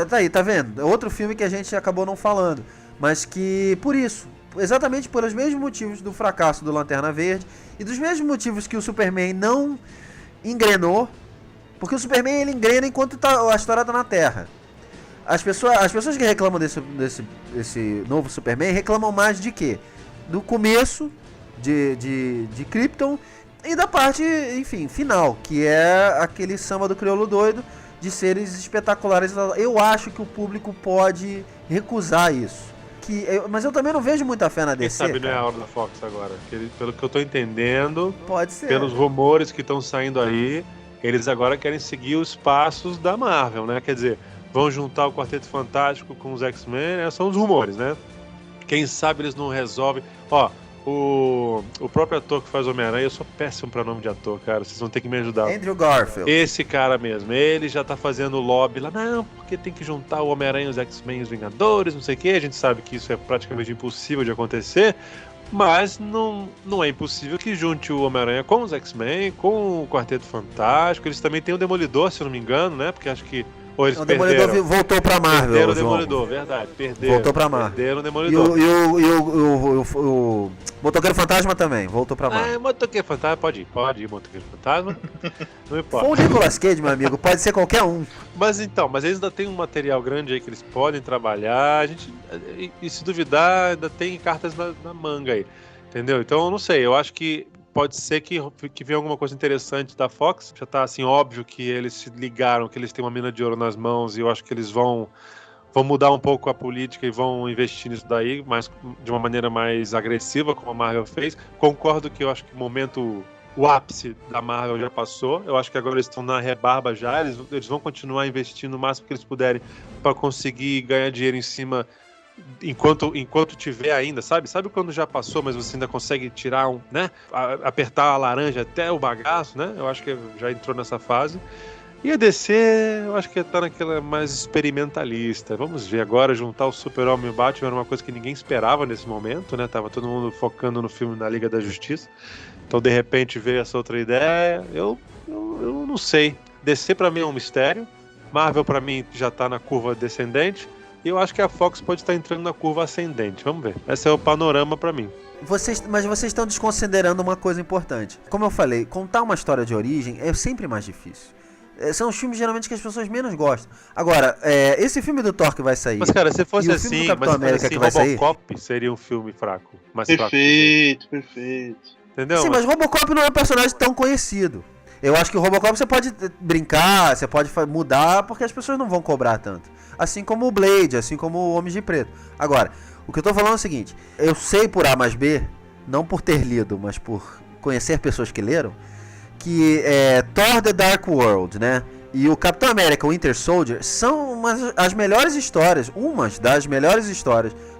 Tá aí, tá vendo? É outro filme que a gente acabou não falando. Mas que, por isso, exatamente pelos mesmos motivos do fracasso do Lanterna Verde e dos mesmos motivos que o Superman não engrenou, porque o Superman ele engrena enquanto a história tá na Terra. As pessoas que reclamam desse novo Superman reclamam mais de quê? Do começo de Krypton e da parte, enfim, final, que é aquele samba do crioulo doido de seres espetaculares. Eu acho que o público pode recusar isso. Mas eu também não vejo muita fé na DC. Quem sabe não é a hora da Fox agora. Pelo que eu tô entendendo, pode ser. Pelos rumores que estão saindo aí, eles agora querem seguir os passos da Marvel, né? Quer dizer, vão juntar o Quarteto Fantástico com os X-Men, são os rumores, né? Quem sabe eles não resolvem... Ó, o próprio ator que faz Homem-Aranha, eu sou péssimo pra nome de ator, cara, vocês vão ter que me ajudar. Andrew Garfield. Esse cara mesmo, ele já tá fazendo lobby lá, não, porque tem que juntar o Homem-Aranha, os X-Men e os Vingadores, não sei o que, a gente sabe que isso é praticamente impossível de acontecer, mas não é impossível que junte o Homem-Aranha com os X-Men, com o Quarteto Fantástico, eles também têm o Demolidor, se eu não me engano, né, porque acho que... Ou eles o Demolidor voltou pra Marvel. Perderam o Demolidor, verdade. Voltou pra Marvel. Perderam o Demolidor. E o Motoqueiro Fantasma também, voltou pra Marvel. Motoqueiro Fantasma, pode ir, Motoqueiro Fantasma. Não importa. Ou o Nicolas Cage, meu amigo, pode ser qualquer um. Mas eles ainda tem um material grande aí que eles podem trabalhar. E se duvidar, ainda tem cartas na manga aí. Entendeu? Então, eu não sei, eu acho que pode ser que venha alguma coisa interessante da Fox. Já tá assim, óbvio que eles se ligaram, que eles têm uma mina de ouro nas mãos e eu acho que eles vão mudar um pouco a política e vão investir nisso daí, mas de uma maneira mais agressiva, como a Marvel fez. Concordo que eu acho que o ápice da Marvel já passou. Eu acho que agora eles estão na rebarba já. Eles vão continuar investindo o máximo que eles puderem para conseguir ganhar dinheiro em cima enquanto tiver ainda, sabe? Sabe quando já passou, mas você ainda consegue tirar né? Apertar a laranja até o bagaço, né? Eu acho que já entrou nessa fase. E a DC, eu acho que tá naquela mais experimentalista. Vamos ver agora, juntar o Super-Homem e o Batman era uma coisa que ninguém esperava nesse momento, né? Tava todo mundo focando no filme da Liga da Justiça. Então, de repente, veio essa outra ideia. Eu não sei. DC pra mim é um mistério. Marvel pra mim já tá na curva descendente. E eu acho que a Fox pode estar entrando na curva ascendente. Vamos ver. Esse é o panorama pra mim. Mas vocês estão desconsiderando uma coisa importante. Como eu falei, contar uma história de origem é sempre mais difícil. São os filmes geralmente que as pessoas menos gostam. Agora, esse filme do Thor que vai sair... Mas cara, se fosse assim, que vai sair, Robocop seria um filme fraco. Perfeito. Entendeu? Sim, mas Robocop não é um personagem tão conhecido. Eu acho que o Robocop você pode brincar, você pode mudar, porque as pessoas não vão cobrar tanto. Assim como o Blade, assim como o Homem de Preto. Agora, o que eu tô falando é o seguinte, eu sei por A mais B, não por ter lido, mas por conhecer pessoas que leram, que Thor The Dark World, né? E o Capitão América, o Winter Soldier, são umas das melhores histórias,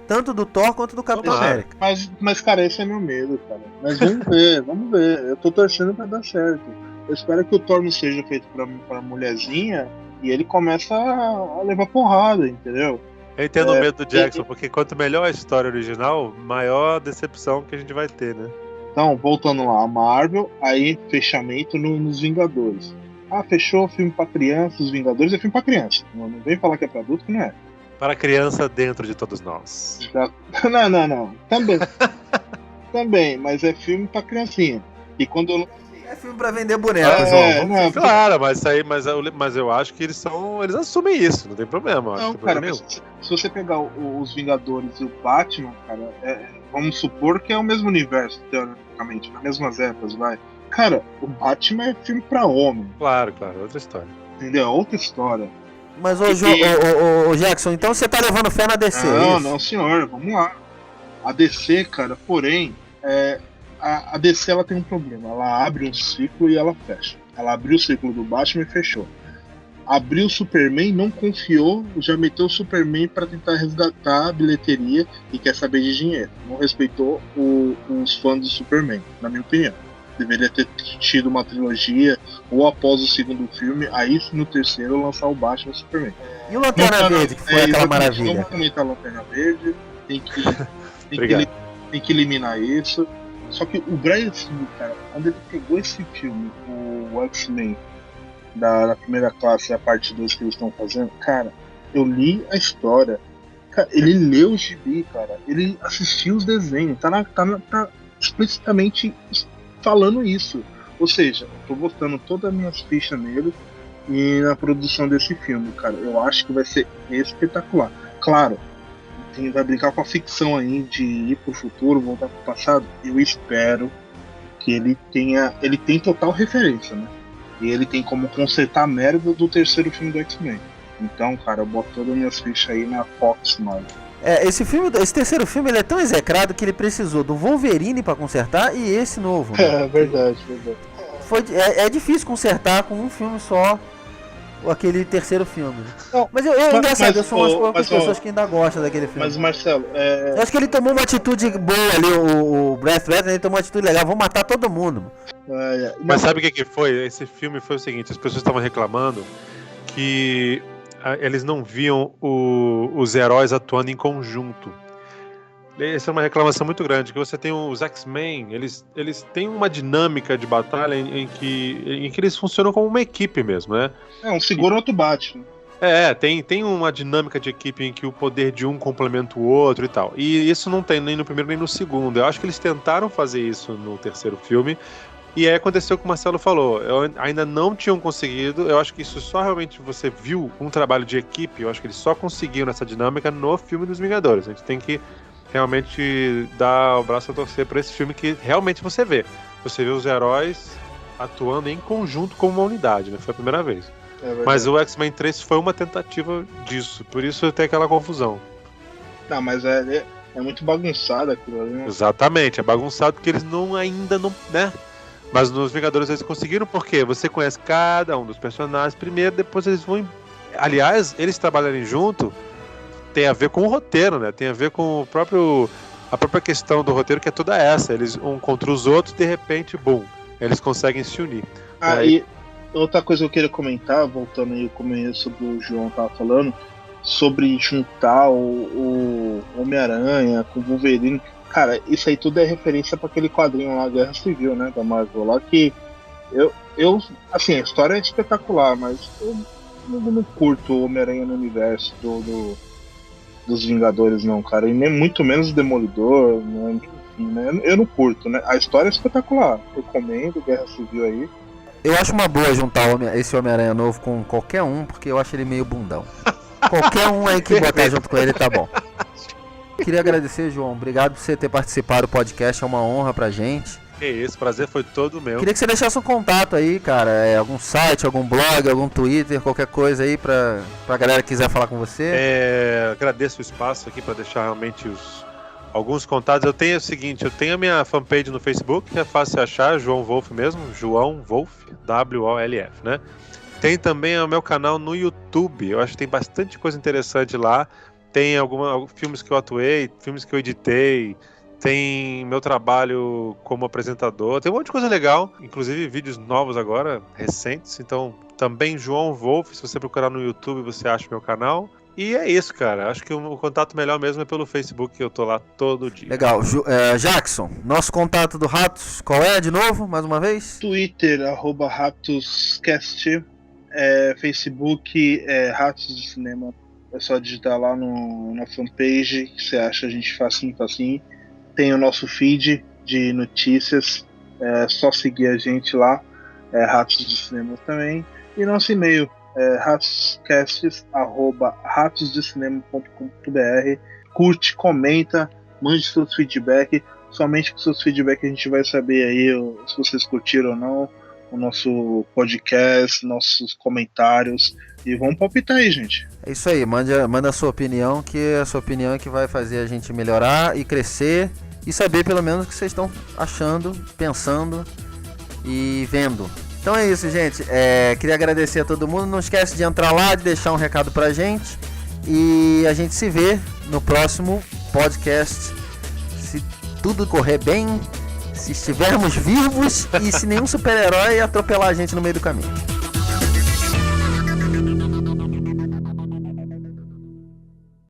tanto do Thor quanto do Capitão América. Mas, cara, esse é meu medo, cara. Mas vamos ver. Eu tô torcendo pra dar certo. Eu espero que o Thor não seja feito pra mulherzinha e ele começa a levar porrada, entendeu? Eu entendo o medo do Jackson, porque quanto melhor a história original, maior a decepção que a gente vai ter, né? Então, voltando lá, a Marvel, aí fechamento nos Vingadores. Ah, fechou filme pra criança, os Vingadores é filme pra criança. Não vem falar que é pra adulto, que não é. Para criança dentro de todos nós. Não. Também, mas é filme pra criancinha. E quando eu... É filme pra vender bonecos, João. Claro, mas eu acho que eles assumem isso, não tem problema. Não, cara, mas se você pegar os Vingadores e o Batman, cara, vamos supor que é o mesmo universo, teoricamente, nas mesmas épocas, vai. Cara, o Batman é filme pra homem. Claro, outra história. Entendeu? Outra história. Mas, Jackson, então você tá levando fé na DC? Não, senhor, vamos lá. A DC, cara, porém, a DC ela tem um problema. Ela abre um ciclo e ela fecha. Ela abriu o ciclo do Batman e fechou. Abriu o Superman, não confiou, já meteu o Superman para tentar resgatar a bilheteria e quer saber de dinheiro. Não respeitou os fãs do Superman, na minha opinião. Deveria ter tido uma trilogia, ou após o segundo filme, aí no terceiro lançar o Batman e o Superman. E o Lanterna Verde, que foi aquela maravilha? Vamos comentar a Lanterna Verde, tem que eliminar isso. Só que o Bryan Singer, cara, quando ele pegou esse filme, o X-Men, da primeira classe, a parte 2 que eles estão fazendo, cara, eu li a história, cara, ele leu o gibi, cara, ele assistiu os desenhos, tá explicitamente falando isso. Ou seja, eu tô botando todas as minhas fichas nele e na produção desse filme, cara. Eu acho que vai ser espetacular. Claro, vai brincar com a ficção aí de ir pro futuro, voltar pro passado. Eu espero que ele tem total referência, né? E ele tem como consertar a merda do terceiro filme do X-Men. Então, cara, eu boto todas as minhas fichas aí na Fox Marvel. Esse terceiro filme ele é tão execrado que ele precisou do Wolverine pra consertar e esse novo. Né? É verdade. É difícil consertar com um filme só aquele terceiro filme. Não, mas eu sou uma das poucas pessoas que ainda gostam daquele filme. Mas, Marcelo, eu acho que ele tomou uma atitude boa ali, o Brett Ratner, ele tomou uma atitude legal, vou matar todo mundo. Mas sabe o que foi? Esse filme foi o seguinte, as pessoas estavam reclamando que eles não viam os heróis atuando em conjunto. Essa é uma reclamação muito grande, que você tem os X-Men, eles têm uma dinâmica de batalha em que eles funcionam como uma equipe mesmo, né? Um segura o outro bate. Tem uma dinâmica de equipe em que o poder de um complementa o outro e tal. E isso não tem nem no primeiro nem no segundo. Eu acho que eles tentaram fazer isso no terceiro filme, e aí aconteceu o que o Marcelo falou. Ainda não tinham conseguido, eu acho que isso só realmente você viu um trabalho de equipe, eu acho que eles só conseguiram essa dinâmica no filme dos Vingadores. A gente tem que realmente dar o braço a torcer para esse filme que realmente você vê. Você vê os heróis atuando em conjunto como uma unidade, né? Foi a primeira vez. Mas o X-Men 3 foi uma tentativa disso, por isso tem aquela confusão. Não, mas é muito bagunçado aquilo ali, né? Exatamente, é bagunçado porque eles ainda não, né? Mas nos Vingadores eles conseguiram porque você conhece cada um dos personagens primeiro, depois eles vão... Aliás, eles trabalharem junto tem a ver com o roteiro, né? Tem a ver com a própria questão do roteiro, que é toda essa. Eles um contra os outros, de repente, bum, eles conseguem se unir. E outra coisa que eu queria comentar, voltando aí ao começo do João tava falando, sobre juntar o Homem-Aranha com o Wolverine. Cara, isso aí tudo é referência para aquele quadrinho lá, Guerra Civil, né, da Marvel lá, que assim, a história é espetacular, mas eu não curto o Homem-Aranha no universo dos Vingadores, não, cara, e nem muito menos o Demolidor, né? Enfim, né? Eu não curto, né? A história é espetacular, recomendo Guerra Civil aí. Eu acho uma boa juntar esse Homem-Aranha novo com qualquer um, porque eu acho ele meio bundão. Qualquer um aí que botar junto com ele tá bom. Queria agradecer, João, obrigado por você ter participado do podcast, é uma honra pra gente. Que isso, prazer foi todo meu. Queria que você deixasse um contato aí, cara, algum site, algum blog, algum Twitter, qualquer coisa aí pra galera que quiser falar com você. Agradeço o espaço aqui pra deixar realmente alguns contatos. Eu tenho o seguinte, eu tenho a minha fanpage no Facebook, que é fácil achar, João Wolf mesmo, João Wolf, W-O-L-F, né? Tem também o meu canal no YouTube, eu acho que tem bastante coisa interessante lá. Tem alguns filmes que eu atuei, filmes que eu editei, tem meu trabalho como apresentador, tem um monte de coisa legal, inclusive vídeos novos agora, recentes, então também João Wolf, se você procurar no YouTube você acha meu canal. E é isso, cara, acho que o contato melhor mesmo é pelo Facebook, que eu tô lá todo dia. Legal, Jackson, nosso contato do Ratos, qual é de novo, mais uma vez? Twitter, @RatosCast, Facebook, Ratos de Cinema, é só digitar lá na fanpage, que você acha a gente facinho. Tem o nosso feed de notícias, é só seguir a gente lá, Ratos de Cinema também. E nosso e-mail, ratoscasts@ratosdecinema.com.br. Curte, comenta, mande seus feedback. Somente com seus feedback a gente vai saber aí se vocês curtiram ou não o nosso podcast, nossos comentários. E vamos palpitar aí, gente. É isso aí, manda a sua opinião, que a sua opinião é que vai fazer a gente melhorar e crescer e saber pelo menos o que vocês estão achando, pensando e vendo Então é isso, gente. Queria agradecer a todo mundo. Não esquece de entrar lá, de deixar um recado pra gente. E a gente se vê no próximo podcast. Se tudo correr bem, se estivermos vivos e se nenhum super-herói atropelar a gente no meio do caminho.